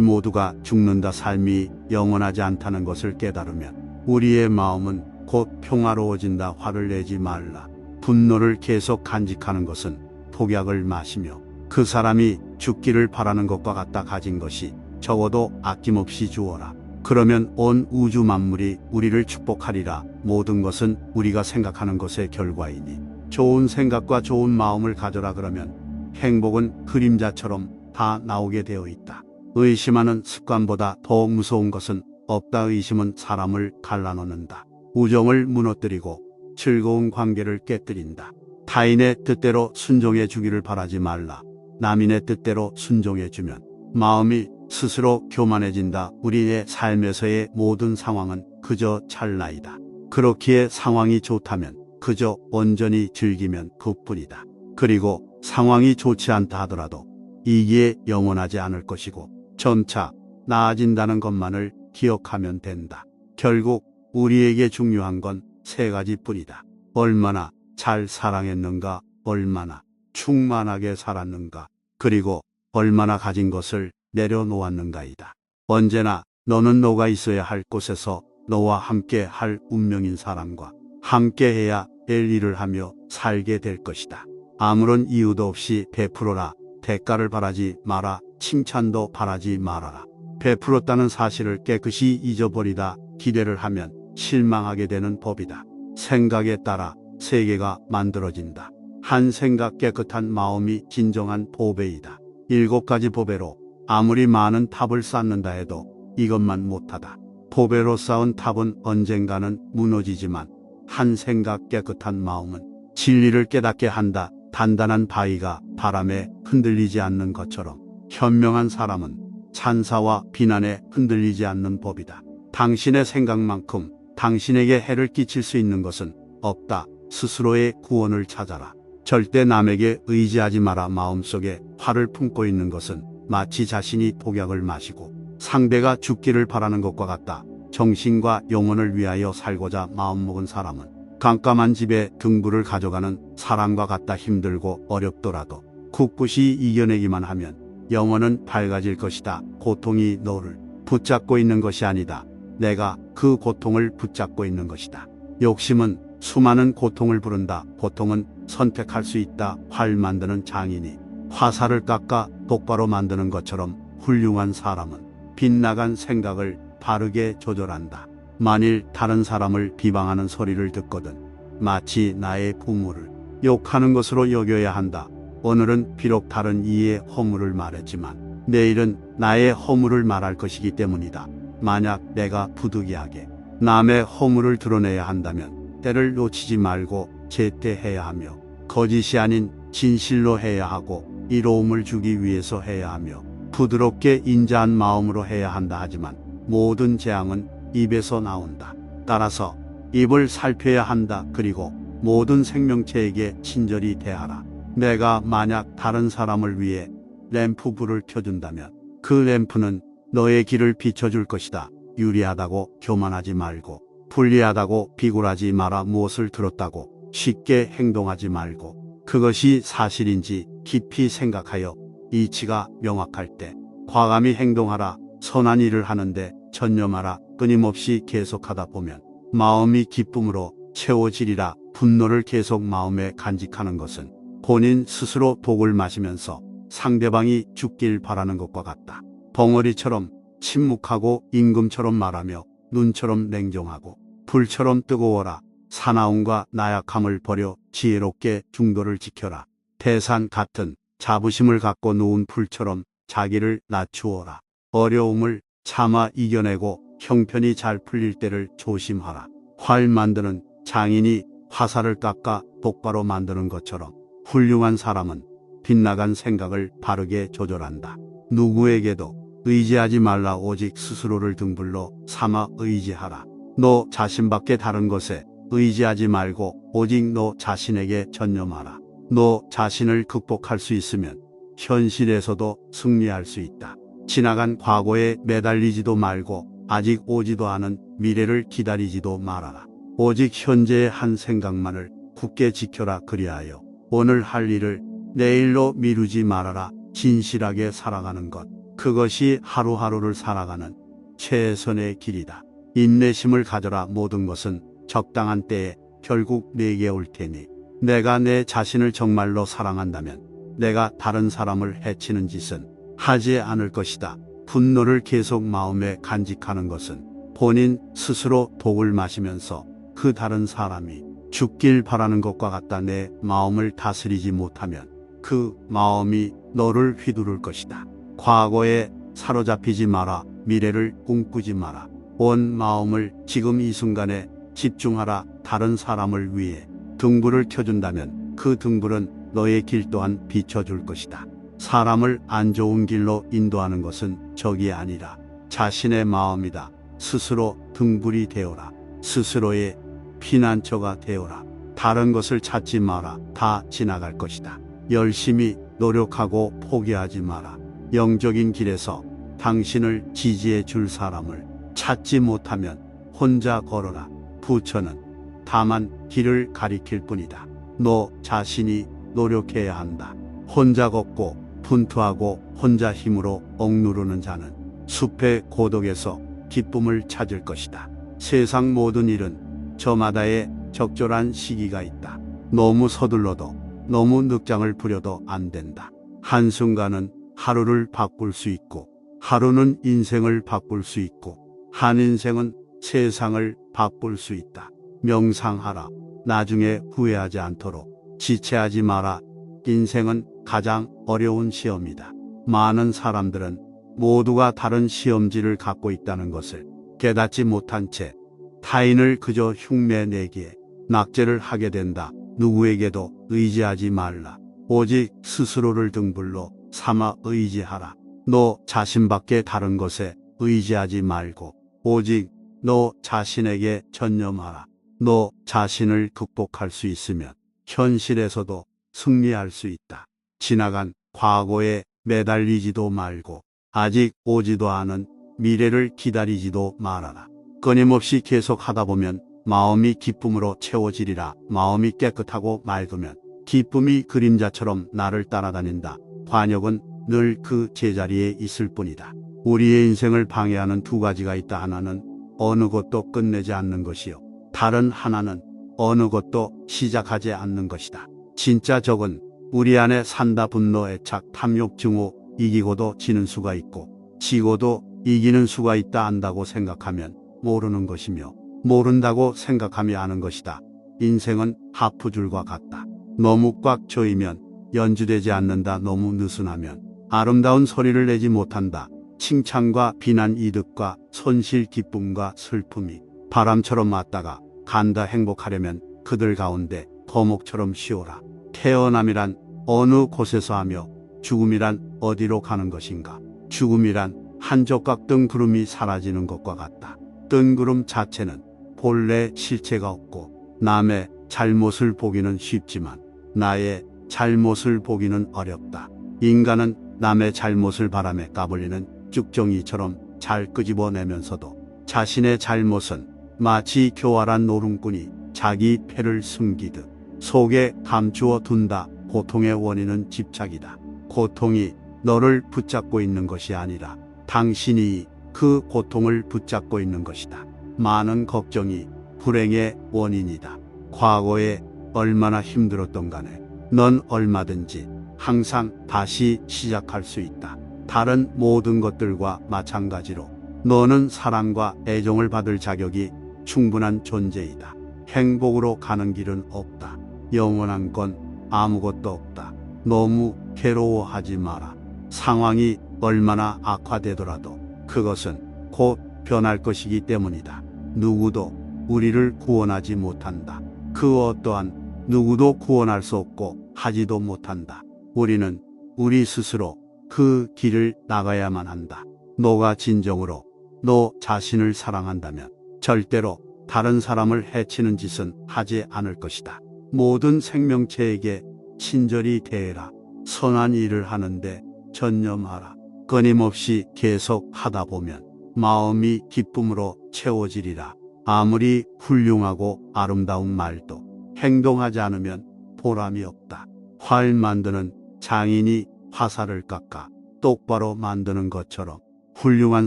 S1: 모두가 죽는다. 삶이 영원하지 않다는 것을 깨달으면 우리의 마음은 곧 평화로워진다. 화를 내지 말라. 분노를 계속 간직하는 것은 독약을 마시며 그 사람이 죽기를 바라는 것과 같다. 가진 것이 적어도 아낌없이 주어라. 그러면 온 우주 만물이 우리를 축복하리라. 모든 것은 우리가 생각하는 것의 결과이니 좋은 생각과 좋은 마음을 가져라. 그러면 행복은 그림자처럼 다 나오게 되어 있다. 의심하는 습관보다 더 무서운 것은 없다. 의심은 사람을 갈라놓는다. 우정을 무너뜨리고 즐거운 관계를 깨뜨린다. 타인의 뜻대로 순종해 주기를 바라지 말라. 남인의 뜻대로 순종해 주면 마음이 스스로 교만해진다. 우리의 삶에서의 모든 상황은 그저 찰나이다. 그렇기에 상황이 좋다면 그저 온전히 즐기면 그뿐이다. 그리고 상황이 좋지 않다 하더라도 이게 영원하지 않을 것이고 점차 나아진다는 것만을 기억하면 된다. 결국 우리에게 중요한 건 세 가지뿐이다. 얼마나 잘 사랑했는가, 얼마나 충만하게 살았는가, 그리고 얼마나 가진 것을 내려놓았는가이다. 언제나 너는 너가 있어야 할 곳에서 너와 함께 할 운명인 사람과 함께 해야 될 일을 하며 살게 될 것이다. 아무런 이유도 없이 베풀어라. 대가를 바라지 마라. 칭찬도 바라지 말아라. 베풀었다는 사실을 깨끗이 잊어버리다 기대를 하면 실망하게 되는 법이다. 생각에 따라 세계가 만들어진다. 한 생각 깨끗한 마음이 진정한 보배이다. 7가지 보배로 아무리 많은 탑을 쌓는다 해도 이것만 못하다. 보배로 쌓은 탑은 언젠가는 무너지지만 한 생각 깨끗한 마음은 진리를 깨닫게 한다. 단단한 바위가 바람에 흔들리지 않는 것처럼 현명한 사람은 찬사와 비난에 흔들리지 않는 법이다. 당신의 생각만큼 당신에게 해를 끼칠 수 있는 것은 없다. 스스로의 구원을 찾아라. 절대 남에게 의지하지 마라. 마음속에 화를 품고 있는 것은 마치 자신이 독약을 마시고 상대가 죽기를 바라는 것과 같다. 정신과 영혼을 위하여 살고자 마음먹은 사람은 깜깜한 집에 등불을 가져가는 사람과 같다. 힘들고 어렵더라도 굳굳이 이겨내기만 하면 영혼은 밝아질 것이다. 고통이 너를 붙잡고 있는 것이 아니다. 내가 그 고통을 붙잡고 있는 것이다. 욕심은 수많은 고통을 부른다. 고통은 선택할 수 있다. 활 만드는 장인이 화살을 깎아 똑바로 만드는 것처럼 훌륭한 사람은 빗나간 생각을 바르게 조절한다. 만일 다른 사람을 비방하는 소리를 듣거든 마치 나의 부모를 욕하는 것으로 여겨야 한다. 오늘은 비록 다른 이의 허물을 말했지만 내일은 나의 허물을 말할 것이기 때문이다. 만약 내가 부득이하게 남의 허물을 드러내야 한다면 때를 놓치지 말고 제때해야 하며 거짓이 아닌 진실로 해야 하고 이로움을 주기 위해서 해야 하며 부드럽게 인자한 마음으로 해야 한다. 하지만 모든 재앙은 입에서 나온다. 따라서 입을 살펴야 한다. 그리고 모든 생명체에게 친절히 대하라. 내가 만약 다른 사람을 위해 램프 불을 켜준다면 그 램프는 너의 길을 비춰줄 것이다. 유리하다고 교만하지 말고 불리하다고 비굴하지 마라. 무엇을 들었다고 쉽게 행동하지 말고 그것이 사실인지 깊이 생각하여 이치가 명확할 때 과감히 행동하라. 선한 일을 하는데 전념하라. 끊임없이 계속하다 보면 마음이 기쁨으로 채워지리라. 분노를 계속 마음에 간직하는 것은 본인 스스로 독을 마시면서 상대방이 죽길 바라는 것과 같다. 벙어리처럼 침묵하고 임금처럼 말하며 눈처럼 냉정하고 불처럼 뜨거워라. 사나움과 나약함을 버려 지혜롭게 중도를 지켜라. 태산 같은 자부심을 갖고 누운 풀처럼 자기를 낮추어라. 어려움을 참아 이겨내고 형편이 잘 풀릴 때를 조심하라. 활 만드는 장인이 화살을 깎아 똑바로 만드는 것처럼 훌륭한 사람은 빗나간 생각을 바르게 조절한다. 누구에게도 의지하지 말라. 오직 스스로를 등불로 삼아 의지하라. 너 자신밖에 다른 것에 의지하지 말고 오직 너 자신에게 전념하라. 너 자신을 극복할 수 있으면 현실에서도 승리할 수 있다. 지나간 과거에 매달리지도 말고 아직 오지도 않은 미래를 기다리지도 말아라. 오직 현재의 한 생각만을 굳게 지켜라. 그리하여 오늘 할 일을 내일로 미루지 말아라. 진실하게 살아가는 것, 그것이 하루하루를 살아가는 최선의 길이다. 인내심을 가져라. 모든 것은 적당한 때에 결국 내게 올 테니 내가 내 자신을 정말로 사랑한다면 내가 다른 사람을 해치는 짓은 하지 않을 것이다. 분노를 계속 마음에 간직하는 것은 본인 스스로 독을 마시면서 그 다른 사람이 죽길 바라는 것과 같다. 내 마음을 다스리지 못하면 그 마음이 너를 휘두를 것이다. 과거에 사로잡히지 마라. 미래를 꿈꾸지 마라. 온 마음을 지금 이 순간에 집중하라. 다른 사람을 위해 등불을 켜준다면 그 등불은 너의 길 또한 비춰줄 것이다. 사람을 안 좋은 길로 인도하는 것은 적이 아니라 자신의 마음이다. 스스로 등불이 되어라. 스스로의 피난처가 되어라. 다른 것을 찾지 마라. 다 지나갈 것이다. 열심히 노력하고 포기하지 마라. 영적인 길에서 당신을 지지해 줄 사람을 찾지 못하면 혼자 걸어라. 부처는 다만 길을 가리킬 뿐이다. 너 자신이 노력해야 한다. 혼자 걷고 분투하고 혼자 힘으로 억누르는 자는 숲의 고독에서 기쁨을 찾을 것이다. 세상 모든 일은 저마다의 적절한 시기가 있다. 너무 서둘러도 너무 늑장을 부려도 안 된다. 한순간은 하루를 바꿀 수 있고 하루는 인생을 바꿀 수 있고 한 인생은 세상을 바꿀 수 있다. 명상하라. 나중에 후회하지 않도록 지체하지 마라. 인생은 가장 어려운 시험이다. 많은 사람들은 모두가 다른 시험지를 갖고 있다는 것을 깨닫지 못한 채 타인을 그저 흉내내기에 낙제를 하게 된다. 누구에게도 의지하지 말라. 오직 스스로를 등불로 삼아 의지하라. 너 자신밖에 다른 것에 의지하지 말고 오직 너 자신에게 전념하라. 너 자신을 극복할 수 있으면 현실에서도 승리할 수 있다. 지나간 과거에 매달리지도 말고 아직 오지도 않은 미래를 기다리지도 말아라. 끊임없이 계속 하다 보면 마음이 기쁨으로 채워지리라. 마음이 깨끗하고 맑으면 기쁨이 그림자처럼 나를 따라다닌다. 관역은 늘 그 제자리에 있을 뿐이다. 우리의 인생을 방해하는 두 가지가 있다. 하나는 어느 것도 끝내지 않는 것이요. 다른 하나는 어느 것도 시작하지 않는 것이다. 진짜 적은 우리 안에 산다. 분노, 애착, 탐욕, 증오. 이기고도 지는 수가 있고 지고도 이기는 수가 있다. 안다고 생각하면 모르는 것이며 모른다고 생각하며 아는 것이다. 인생은 하프줄과 같다. 너무 꽉 조이면 연주되지 않는다. 너무 느슨하면 아름다운 소리를 내지 못한다. 칭찬과 비난, 이득과 손실, 기쁨과 슬픔이 바람처럼 왔다가 간다. 행복하려면 그들 가운데 거목처럼 쉬어라. 태어남이란 어느 곳에서 하며 죽음이란 어디로 가는 것인가. 죽음이란 한 조각 뜬구름이 사라지는 것과 같다. 뜬구름 자체는 본래 실체가 없고 남의 잘못을 보기는 쉽지만 나의 잘못을 보기는 어렵다. 인간은 남의 잘못을 바람에 까불리는 쭉정이처럼 잘 끄집어내면서도 자신의 잘못은 마치 교활한 노름꾼이 자기 패를 숨기듯 속에 감추어 둔다. 고통의 원인은 집착이다. 고통이 너를 붙잡고 있는 것이 아니라 당신이 그 고통을 붙잡고 있는 것이다. 많은 걱정이 불행의 원인이다. 과거에 얼마나 힘들었던 간에 넌 얼마든지 항상 다시 시작할 수 있다. 다른 모든 것들과 마찬가지로 너는 사랑과 애정을 받을 자격이 충분한 존재이다. 행복으로 가는 길은 없다. 영원한 건 아무것도 없다. 너무 괴로워하지 마라. 상황이 얼마나 악화되더라도 그것은 곧 변할 것이기 때문이다. 누구도 우리를 구원하지 못한다. 그 어떠한 누구도 구원할 수 없고 하지도 못한다. 우리는 우리 스스로 그 길을 나가야만 한다. 너가 진정으로 너 자신을 사랑한다면 절대로 다른 사람을 해치는 짓은 하지 않을 것이다. 모든 생명체에게 친절히 대해라. 선한 일을 하는데 전념하라. 끊임없이 계속 하다 보면 마음이 기쁨으로 채워지리라. 아무리 훌륭하고 아름다운 말도 행동하지 않으면 보람이 없다. 활 만드는 장인이 화살을 깎아 똑바로 만드는 것처럼 훌륭한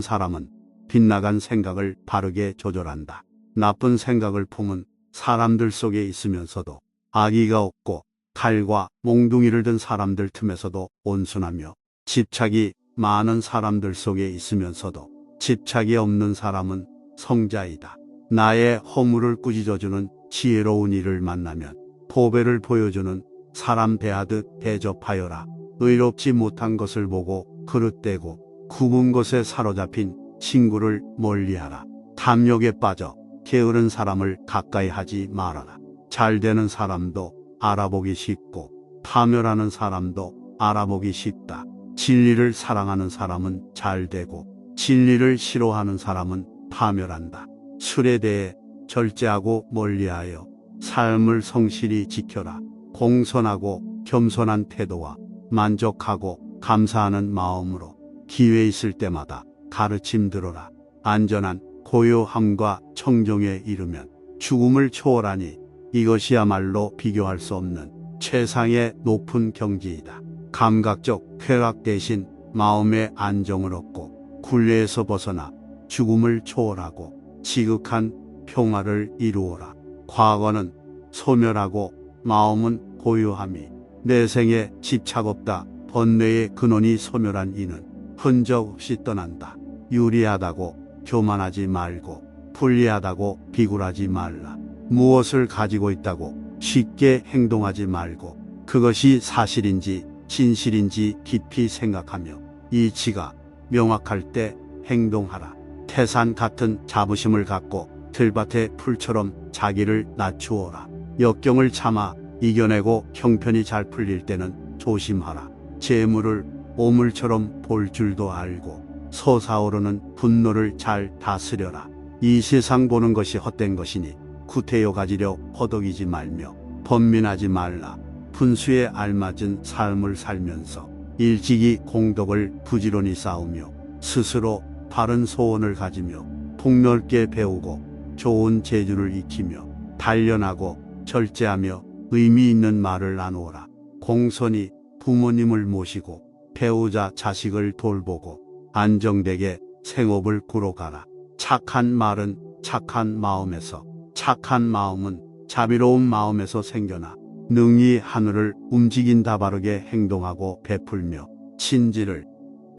S1: 사람은 빗나간 생각을 바르게 조절한다. 나쁜 생각을 품은 사람들 속에 있으면서도 악의가 없고 칼과 몽둥이를 든 사람들 틈에서도 온순하며 집착이 많은 사람들 속에 있으면서도 집착이 없는 사람은 성자이다. 나의 허물을 꾸짖어주는 지혜로운 이를 만나면 보배를 보여주는 사람 대하듯 대접하여라. 의롭지 못한 것을 보고 그릇되고 굽은 것에 사로잡힌 친구를 멀리하라. 탐욕에 빠져 게으른 사람을 가까이 하지 말아라. 잘 되는 사람도 알아보기 쉽고 파멸하는 사람도 알아보기 쉽다. 진리를 사랑하는 사람은 잘 되고 진리를 싫어하는 사람은 파멸한다. 술에 대해 절제하고 멀리하여 삶을 성실히 지켜라. 공손하고 겸손한 태도와 만족하고 감사하는 마음으로 기회 있을 때마다 가르침 들어라. 안전한 고요함과 청정에 이르면 죽음을 초월하니 이것이야말로 비교할 수 없는 최상의 높은 경지이다. 감각적 쾌락 대신 마음의 안정을 얻고 굴레에서 벗어나 죽음을 초월하고 지극한 평화를 이루어라. 과거는 소멸하고 마음은 고요함이 내생에 집착 없다. 번뇌의 근원이 소멸한 이는 흔적 없이 떠난다. 유리하다고 교만하지 말고 불리하다고 비굴하지 말라. 무엇을 가지고 있다고 쉽게 행동하지 말고 그것이 사실인지 진실인지 깊이 생각하며 이치가 명확할 때 행동하라. 태산 같은 자부심을 갖고 들밭의 풀처럼 자기를 낮추어라. 역경을 참아 이겨내고 형편이 잘 풀릴 때는 조심하라. 재물을 오물처럼 볼 줄도 알고 솟아오르는 분노를 잘 다스려라. 이 세상 보는 것이 헛된 것이니 구태여 가지려 허덕이지 말며 번민하지 말라. 분수에 알맞은 삶을 살면서 일찍이 공덕을 부지런히 쌓으며 스스로 바른 소원을 가지며 폭넓게 배우고 좋은 재주를 익히며 단련하고 절제하며 의미 있는 말을 나누어라. 공손히 부모님을 모시고 배우자 자식을 돌보고 안정되게 생업을 꾸러가라. 착한 말은 착한 마음에서, 착한 마음은 자비로운 마음에서 생겨나 능히 하늘을 움직인다. 바르게 행동하고 베풀며 친지를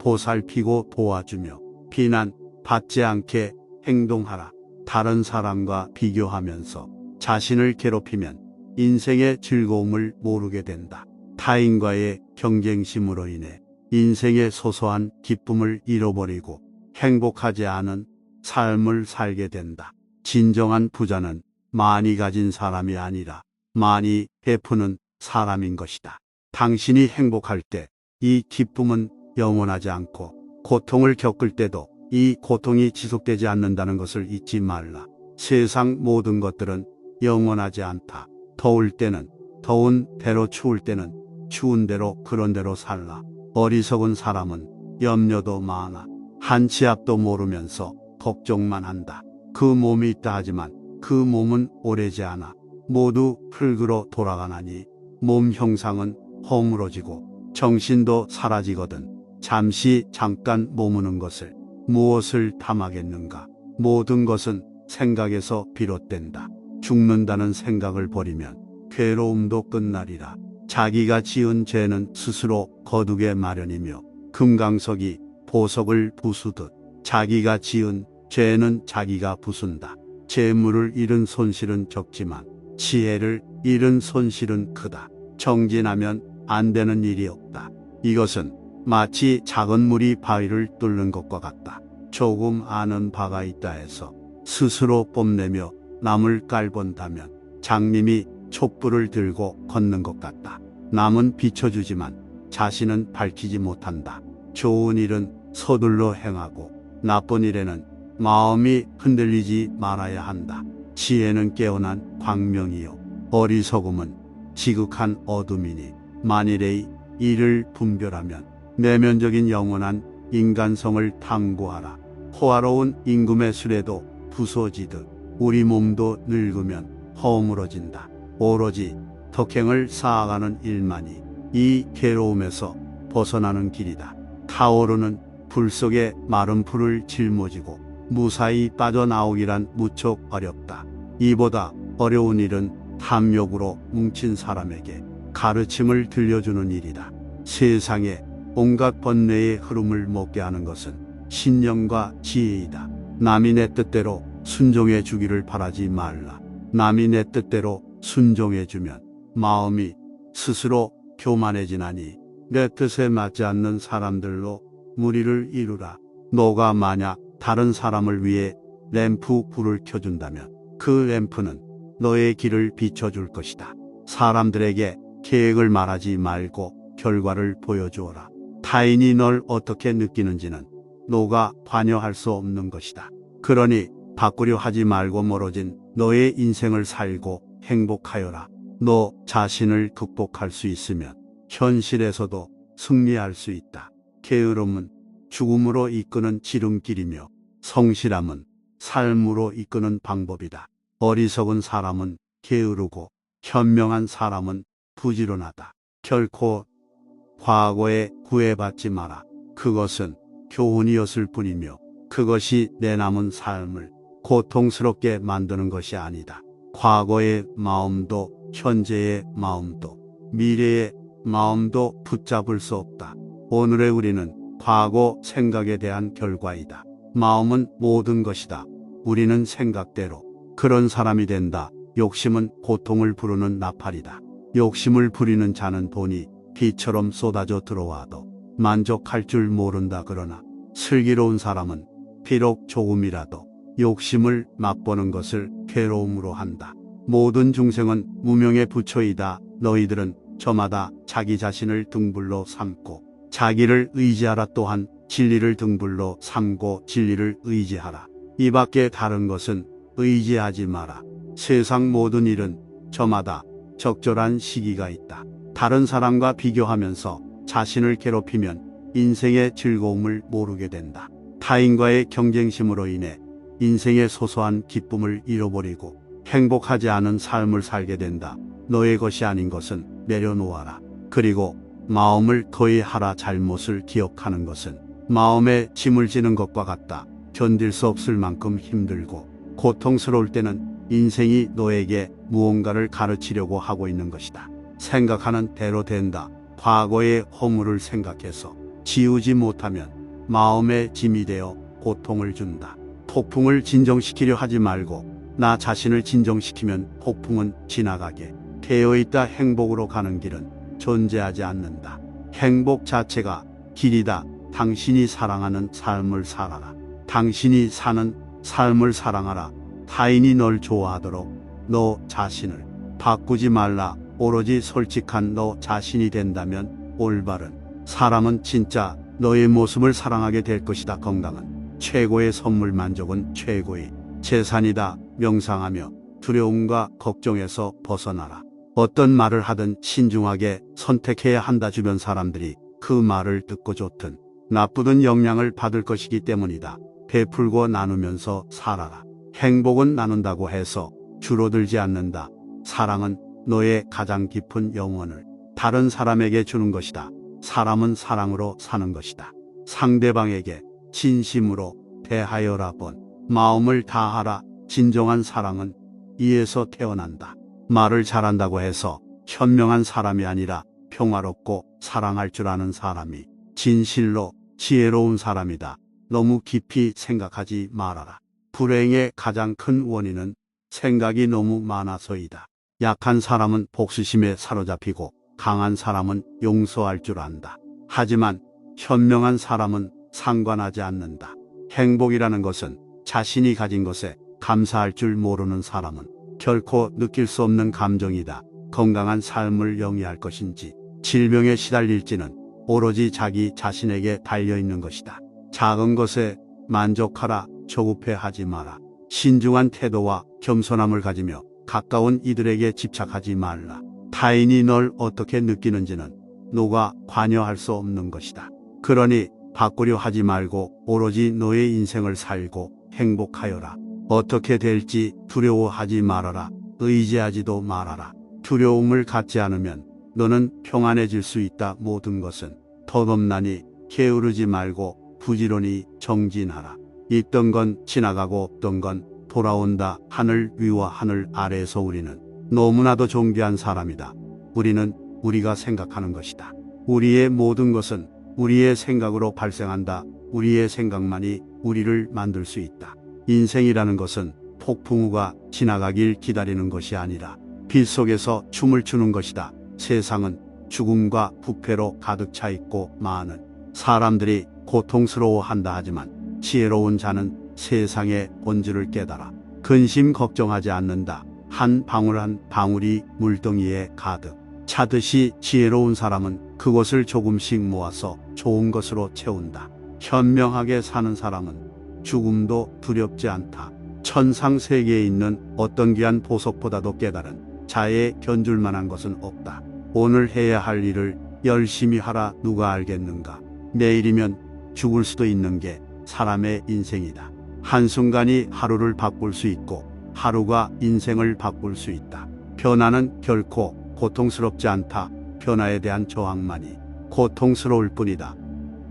S1: 보살피고 도와주며 비난 받지 않게 행동하라. 다른 사람과 비교하면서 자신을 괴롭히면 인생의 즐거움을 모르게 된다. 타인과의 경쟁심으로 인해 인생의 소소한 기쁨을 잃어버리고 행복하지 않은 삶을 살게 된다. 진정한 부자는 많이 가진 사람이 아니라 많이 베푸는 사람인 것이다. 당신이 행복할 때 이 기쁨은 영원하지 않고 고통을 겪을 때도 이 고통이 지속되지 않는다는 것을 잊지 말라. 세상 모든 것들은 영원하지 않다. 더울 때는 더운 대로, 추울 때는 추운 대로, 그런 대로 살라. 어리석은 사람은 염려도 많아. 한 치 앞도 모르면서 걱정만 한다. 그 몸이 있다 하지만 그 몸은 오래지 않아 모두 흙으로 돌아가나니 몸 형상은 허물어지고 정신도 사라지거든. 잠시 잠깐 머무는 것을 무엇을 탐하겠는가. 모든 것은 생각에서 비롯된다. 죽는다는 생각을 버리면 괴로움도 끝나리라. 자기가 지은 죄는 스스로 거두게 마련이며 금강석이 보석을 부수듯 자기가 지은 죄는 자기가 부순다. 재물을 잃은 손실은 적지만 지혜를 잃은 손실은 크다. 정진하면 안 되는 일이 없다. 이것은 마치 작은 물이 바위를 뚫는 것과 같다. 조금 아는 바가 있다 해서 스스로 뽐내며 남을 깔본다면 장님이 촛불을 들고 걷는 것 같다. 남은 비춰주지만 자신은 밝히지 못한다. 좋은 일은 서둘러 행하고 나쁜 일에는 마음이 흔들리지 말아야 한다. 지혜는 깨어난 광명이요 어리석음은 지극한 어둠이니 만일의 이를 분별하면 내면적인 영원한 인간성을 탐구하라. 호화로운 임금의 수레도 부서지듯 우리 몸도 늙으면 허물어진다. 오로지 덕행을 쌓아가는 일만이 이 괴로움에서 벗어나는 길이다. 타오르는 불 속에 마른 풀을 짊어지고 무사히 빠져나오기란 무척 어렵다. 이보다 어려운 일은 탐욕으로 뭉친 사람에게 가르침을 들려주는 일이다. 세상에 온갖 번뇌의 흐름을 먹게 하는 것은 신념과 지혜이다. 남이 내 뜻대로 순종해 주기를 바라지 말라. 남이 내 뜻대로 순종해 주면 마음이 스스로 교만해지나니 내 뜻에 맞지 않는 사람들로 무리를 이루라. 너가 만약 다른 사람을 위해 램프 불을 켜준다면 그 램프는 너의 길을 비춰줄 것이다. 사람들에게 계획을 말하지 말고 결과를 보여주어라. 타인이 널 어떻게 느끼는지는 너가 관여할 수 없는 것이다. 그러니 바꾸려 하지 말고 멀어진 너의 인생을 살고 행복하여라. 너 자신을 극복할 수 있으면 현실에서도 승리할 수 있다. 게으름은 죽음으로 이끄는 지름길이며 성실함은 삶으로 이끄는 방법이다. 어리석은 사람은 게으르고 현명한 사람은 부지런하다. 결코 과거에 구애받지 마라. 그것은 교훈이었을 뿐이며 그것이 내 남은 삶을 고통스럽게 만드는 것이 아니다. 과거의 마음도 현재의 마음도 미래의 마음도 붙잡을 수 없다. 오늘의 우리는 과거 생각에 대한 결과이다. 마음은 모든 것이다. 우리는 생각대로 그런 사람이 된다. 욕심은 고통을 부르는 나팔이다. 욕심을 부리는 자는 돈이 비처럼 쏟아져 들어와도 만족할 줄 모른다. 그러나 슬기로운 사람은 비록 조금이라도 욕심을 맛보는 것을 괴로움으로 한다. 모든 중생은 무명의 부처이다. 너희들은 저마다 자기 자신을 등불로 삼고 자기를 의지하라. 또한 진리를 등불로 삼고 진리를 의지하라. 이 밖에 다른 것은 의지하지 마라. 세상 모든 일은 저마다 적절한 시기가 있다. 다른 사람과 비교하면서 자신을 괴롭히면 인생의 즐거움을 모르게 된다. 타인과의 경쟁심으로 인해 인생의 소소한 기쁨을 잃어버리고 행복하지 않은 삶을 살게 된다. 너의 것이 아닌 것은 내려놓아라. 그리고 마음을 거의하라. 잘못을 기억하는 것은 마음에 짐을 지는 것과 같다. 견딜 수 없을 만큼 힘들고 고통스러울 때는 인생이 너에게 무언가를 가르치려고 하고 있는 것이다. 생각하는 대로 된다. 과거의 허물을 생각해서 지우지 못하면 마음의 짐이 되어 고통을 준다. 폭풍을 진정시키려 하지 말고 나 자신을 진정시키면 폭풍은 지나가게 되어 있다. 행복으로 가는 길은 존재하지 않는다. 행복 자체가 길이다. 당신이 사랑하는 삶을 살아라. 당신이 사는 삶을 사랑하라. 타인이 널 좋아하도록 너 자신을 바꾸지 말라. 오로지 솔직한 너 자신이 된다면 올바른 사람은 진짜 너의 모습을 사랑하게 될 것이다. 건강은 최고의 선물, 만족은 최고의 재산이다. 명상하며 두려움과 걱정에서 벗어나라. 어떤 말을 하든 신중하게 선택해야 한다. 주변 사람들이 그 말을 듣고 좋든 나쁘든 영향을 받을 것이기 때문이다. 베풀고 나누면서 살아라. 행복은 나눈다고 해서 줄어들지 않는다. 사랑은 너의 가장 깊은 영혼을 다른 사람에게 주는 것이다. 사람은 사랑으로 사는 것이다. 상대방에게 진심으로 대하여라. 마음을 다하라. 진정한 사랑은 이에서 태어난다. 말을 잘한다고 해서 현명한 사람이 아니라 평화롭고 사랑할 줄 아는 사람이 진실로 지혜로운 사람이다. 너무 깊이 생각하지 말아라. 불행의 가장 큰 원인은 생각이 너무 많아서이다. 약한 사람은 복수심에 사로잡히고 강한 사람은 용서할 줄 안다. 하지만 현명한 사람은 상관하지 않는다. 행복이라는 것은 자신이 가진 것에 감사할 줄 모르는 사람은 결코 느낄 수 없는 감정이다. 건강한 삶을 영위할 것인지 질병에 시달릴지는 오로지 자기 자신에게 달려있는 것이다. 작은 것에 만족하라. 조급해하지 마라. 신중한 태도와 겸손함을 가지며 가까운 이들에게 집착하지 말라. 타인이 널 어떻게 느끼는지는 너가 관여할 수 없는 것이다. 그러니 바꾸려 하지 말고 오로지 너의 인생을 살고 행복하여라. 어떻게 될지 두려워하지 말아라. 의지하지도 말아라. 두려움을 갖지 않으면 너는 평안해질 수 있다. 모든 것은 덧없나니 게으르지 말고 부지런히 정진하라. 있던 건 지나가고 없던 건 돌아온다. 하늘 위와 하늘 아래에서 우리는 너무나도 존귀한 사람이다. 우리는 우리가 생각하는 것이다. 우리의 모든 것은 우리의 생각으로 발생한다. 우리의 생각만이 우리를 만들 수 있다. 인생이라는 것은 폭풍우가 지나가길 기다리는 것이 아니라 빛 속에서 춤을 추는 것이다. 세상은 죽음과 부패로 가득 차 있고 많은 사람들이 고통스러워한다. 하지만 지혜로운 자는 세상의 본질을 깨달아 근심 걱정하지 않는다. 한 방울 한 방울이 물동이에 가득 차듯이 지혜로운 사람은 그것을 조금씩 모아서 좋은 것으로 채운다. 현명하게 사는 사람은 죽음도 두렵지 않다. 천상 세계에 있는 어떤 귀한 보석보다도 깨달은 자에 견줄 만한 것은 없다. 오늘 해야 할 일을 열심히 하라. 누가 알겠는가? 내일이면 죽을 수도 있는 게 사람의 인생이다. 한순간이 하루를 바꿀 수 있고 하루가 인생을 바꿀 수 있다. 변화는 결코 고통스럽지 않다. 변화에 대한 저항만이 고통스러울 뿐이다.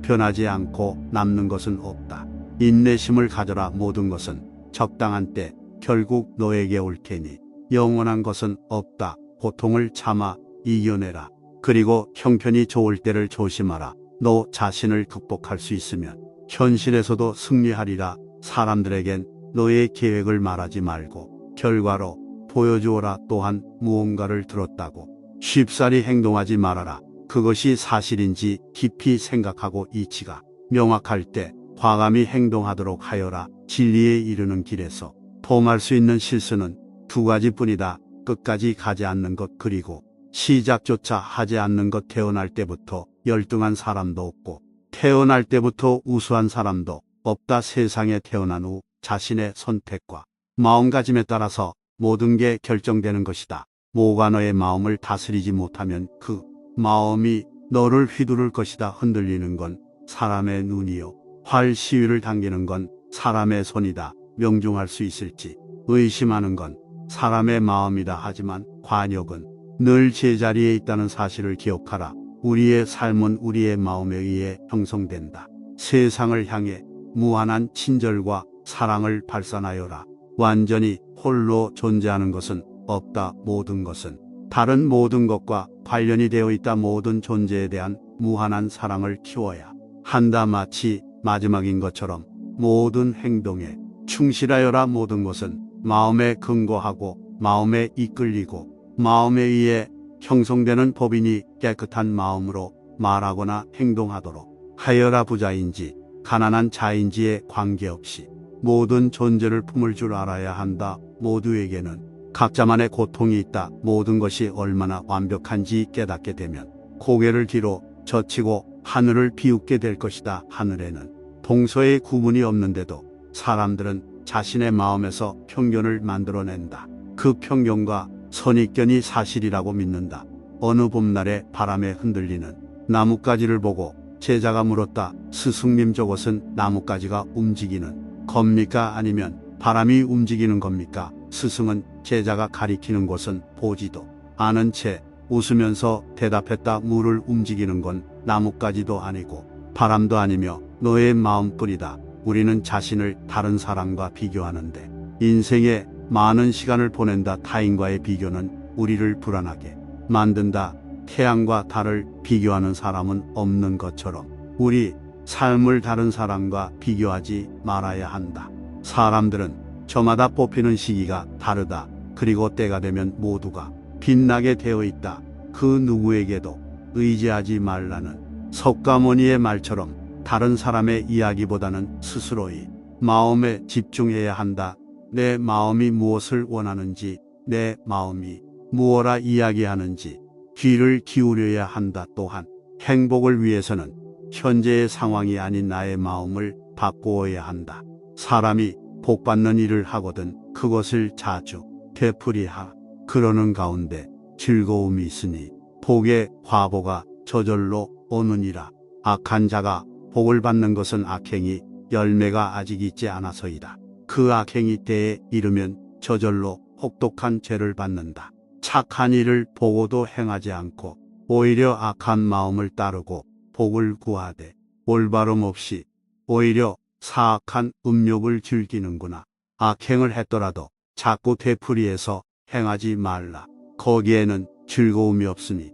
S1: 변하지 않고 남는 것은 없다. 인내심을 가져라. 모든 것은 적당한 때 결국 너에게 올 테니 영원한 것은 없다. 고통을 참아 이겨내라. 그리고 형편이 좋을 때를 조심하라. 너 자신을 극복할 수 있으면 현실에서도 승리하리라. 사람들에겐 너의 계획을 말하지 말고 결과로 보여주어라. 또한 무언가를 들었다고 쉽사리 행동하지 말아라. 그것이 사실인지 깊이 생각하고 이치가 명확할 때 과감히 행동하도록 하여라. 진리에 이르는 길에서 범할 수 있는 실수는 두 가지뿐이다. 끝까지 가지 않는 것, 그리고 시작조차 하지 않는 것. 태어날 때부터 열등한 사람도 없고 태어날 때부터 우수한 사람도 없다. 세상에 태어난 후 자신의 선택과 마음가짐에 따라서 모든 게 결정되는 것이다. 뭐가 너의 마음을 다스리지 못하면 그 마음이 너를 휘두를 것이다. 흔들리는 건 사람의 눈이요, 활 시위를 당기는 건 사람의 손이다. 명중할 수 있을지 의심하는 건 사람의 마음이다. 하지만 관역은 늘 제자리에 있다는 사실을 기억하라. 우리의 삶은 우리의 마음에 의해 형성된다. 세상을 향해 무한한 친절과 사랑을 발산하여라. 완전히 홀로 존재하는 것은 없다. 모든 것은 다른 모든 것과 관련이 되어 있다. 모든 존재에 대한 무한한 사랑을 키워야 한다. 마치 마지막인 것처럼 모든 행동에 충실하여라. 모든 것은 마음에 근거하고 마음에 이끌리고 마음에 의해 형성되는 법이니 깨끗한 마음으로 말하거나 행동하도록 하여라. 부자인지 가난한 자인지에 관계없이 모든 존재를 품을 줄 알아야 한다. 모두에게는 각자만의 고통이 있다. 모든 것이 얼마나 완벽한지 깨닫게 되면 고개를 뒤로 젖히고 하늘을 비웃게 될 것이다. 하늘에는 동서의 구분이 없는데도 사람들은 자신의 마음에서 편견을 만들어낸다. 그 편견과 선입견이 사실이라고 믿는다. 어느 봄날에 바람에 흔들리는 나뭇가지를 보고 제자가 물었다. 스승님, 저것은 나뭇가지가 움직이는 겁니까? 아니면 바람이 움직이는 겁니까? 스승은 제자가 가리키는 곳은 보지도 않은 채 웃으면서 대답했다. 물을 움직이는 건 나뭇가지도 아니고 바람도 아니며 너의 마음뿐이다. 우리는 자신을 다른 사람과 비교하는데 인생에 많은 시간을 보낸다. 타인과의 비교는 우리를 불안하게 만든다. 태양과 달을 비교하는 사람은 없는 것처럼 우리 삶을 다른 사람과 비교하지 말아야 한다. 사람들은 저마다 뽑히는 시기가 다르다. 그리고 때가 되면 모두가 빛나게 되어 있다. 그 누구에게도 의지하지 말라는 석가모니의 말처럼 다른 사람의 이야기보다는 스스로의 마음에 집중해야 한다. 내 마음이 무엇을 원하는지, 내 마음이 무엇라 이야기하는지 귀를 기울여야 한다. 또한 행복을 위해서는 현재의 상황이 아닌 나의 마음을 바꾸어야 한다. 사람이 복받는 일을 하거든 그것을 자주 되풀이하. 그러는 가운데 즐거움이 있으니 복의 화보가 저절로 오느니라. 악한 자가 복을 받는 것은 악행이 열매가 아직 있지 않아서이다. 그 악행이 때에 이르면 저절로 혹독한 죄를 받는다. 착한 일을 보고도 행하지 않고 오히려 악한 마음을 따르고 복을 구하되 올바름 없이 오히려 사악한 음욕을 즐기는구나. 악행을 했더라도 자꾸 되풀이해서 행하지 말라. 거기에는 즐거움이 없으니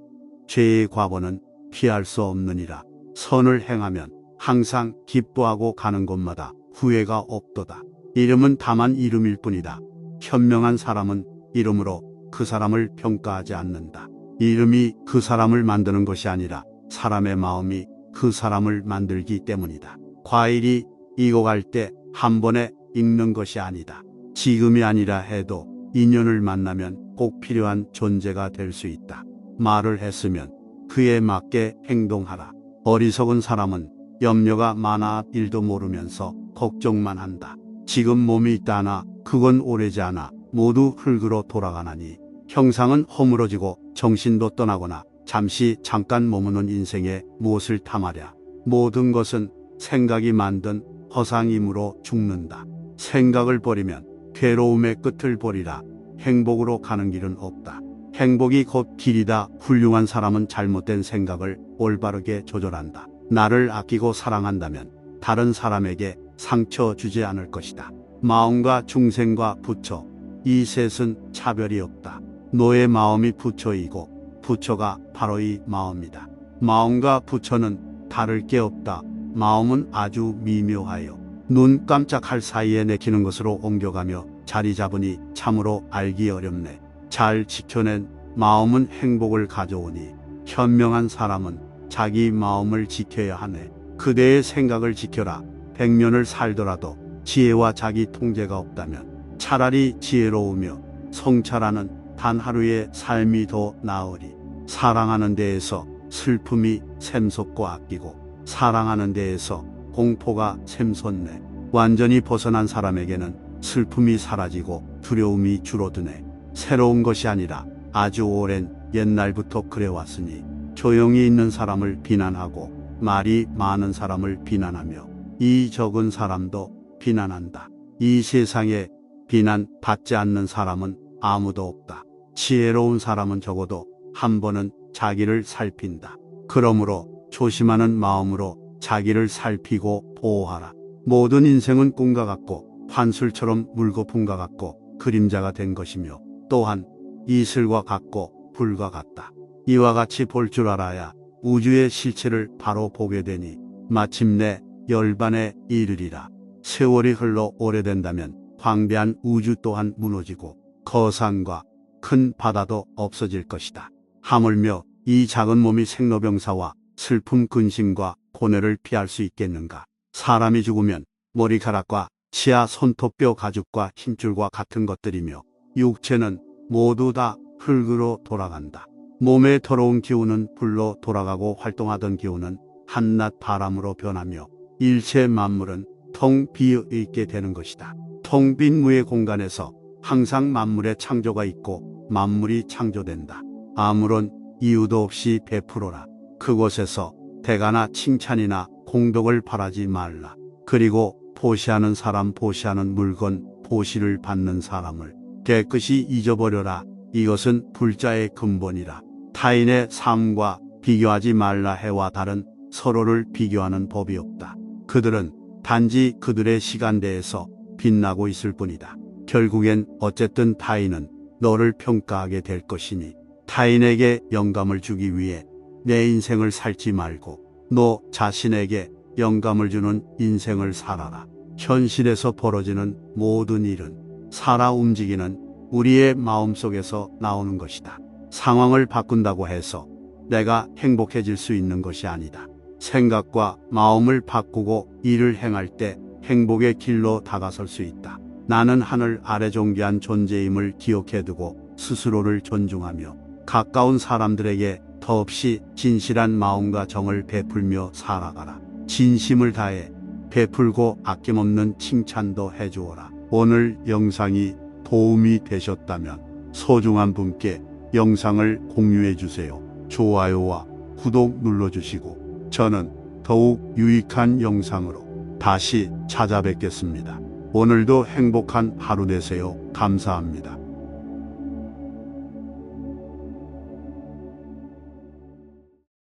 S1: 죄의 과보는 피할 수 없느니라. 선을 행하면 항상 기뻐하고 가는 곳마다 후회가 없도다. 이름은 다만 이름일 뿐이다. 현명한 사람은 이름으로 그 사람을 평가하지 않는다. 이름이 그 사람을 만드는 것이 아니라 사람의 마음이 그 사람을 만들기 때문이다. 과일이 익어갈 때 한 번에 익는 것이 아니다. 지금이 아니라 해도 인연을 만나면 꼭 필요한 존재가 될 수 있다. 말을 했으면 그에 맞게 행동하라. 어리석은 사람은 염려가 많아 일도 모르면서 걱정만 한다. 지금 몸이 있다나 그건 오래지 않아 모두 흙으로 돌아가나니 형상은 허물어지고 정신도 떠나거나 잠시 잠깐 머무는 인생에 무엇을 탐하랴. 모든 것은 생각이 만든 허상이므로 죽는다. 생각을 버리면 괴로움의 끝을 보리라. 행복으로 가는 길은 없다. 행복이 곧 길이다. 훌륭한 사람은 잘못된 생각을 올바르게 조절한다. 나를 아끼고 사랑한다면 다른 사람에게 상처 주지 않을 것이다. 마음과 중생과 부처, 이 셋은 차별이 없다. 너의 마음이 부처이고 부처가 바로 이 마음이다. 마음과 부처는 다를 게 없다. 마음은 아주 미묘하여 눈 깜짝할 사이에 내키는 것으로 옮겨가며 자리 잡으니 참으로 알기 어렵네. 잘 지켜낸 마음은 행복을 가져오니 현명한 사람은 자기 마음을 지켜야 하네. 그대의 생각을 지켜라. 100년을 살더라도 지혜와 자기 통제가 없다면 차라리 지혜로우며 성찰하는 단 하루의 삶이 더 나으리. 사랑하는 데에서 슬픔이 샘솟고 아끼고 사랑하는 데에서 공포가 샘솟네. 완전히 벗어난 사람에게는 슬픔이 사라지고 두려움이 줄어드네. 새로운 것이 아니라 아주 오랜 옛날부터 그래왔으니 조용히 있는 사람을 비난하고 말이 많은 사람을 비난하며 이 적은 사람도 비난한다. 이 세상에 비난 받지 않는 사람은 아무도 없다. 지혜로운 사람은 적어도 한 번은 자기를 살핀다. 그러므로 조심하는 마음으로 자기를 살피고 보호하라. 모든 인생은 꿈과 같고 환술처럼 물거품과 같고 그림자가 된 것이며 또한 이슬과 같고 불과 같다. 이와 같이 볼 줄 알아야 우주의 실체를 바로 보게 되니 마침내 열반에 이르리라. 세월이 흘러 오래된다면 광대한 우주 또한 무너지고 거산과 큰 바다도 없어질 것이다. 하물며 이 작은 몸이 생로병사와 슬픔 근심과 고뇌를 피할 수 있겠는가. 사람이 죽으면 머리카락과 치아 손톱뼈 가죽과 힘줄과 같은 것들이며 육체는 모두 다 흙으로 돌아간다. 몸의 더러운 기운은 불로 돌아가고 활동하던 기운은 한낮 바람으로 변하며 일체 만물은 텅 비어 있게 되는 것이다. 텅 빈 무의 공간에서 항상 만물의 창조가 있고 만물이 창조된다. 아무런 이유도 없이 베풀어라. 그곳에서 대가나 칭찬이나 공덕을 바라지 말라. 그리고 포시하는 사람, 포시하는 물건, 포시를 받는 사람을 깨끗이 잊어버려라. 이것은 불자의 근본이라. 타인의 삶과 비교하지 말라. 해와 달은 서로를 비교하는 법이 없다. 그들은 단지 그들의 시간대에서 빛나고 있을 뿐이다. 결국엔 어쨌든 타인은 너를 평가하게 될 것이니 타인에게 영감을 주기 위해 내 인생을 살지 말고 너 자신에게 영감을 주는 인생을 살아라. 현실에서 벌어지는 모든 일은 살아 움직이는 우리의 마음속에서 나오는 것이다. 상황을 바꾼다고 해서 내가 행복해질 수 있는 것이 아니다. 생각과 마음을 바꾸고 일을 행할 때 행복의 길로 다가설 수 있다. 나는 하늘 아래 존귀한 존재임을 기억해두고 스스로를 존중하며 가까운 사람들에게 더없이 진실한 마음과 정을 베풀며 살아가라. 진심을 다해 베풀고 아낌없는 칭찬도 해주어라. 오늘 영상이 도움이 되셨다면 소중한 분께 영상을 공유해 주세요. 좋아요와 구독 눌러주시고 저는 더욱 유익한 영상으로 다시 찾아뵙겠습니다. 오늘도 행복한 하루 되세요. 감사합니다.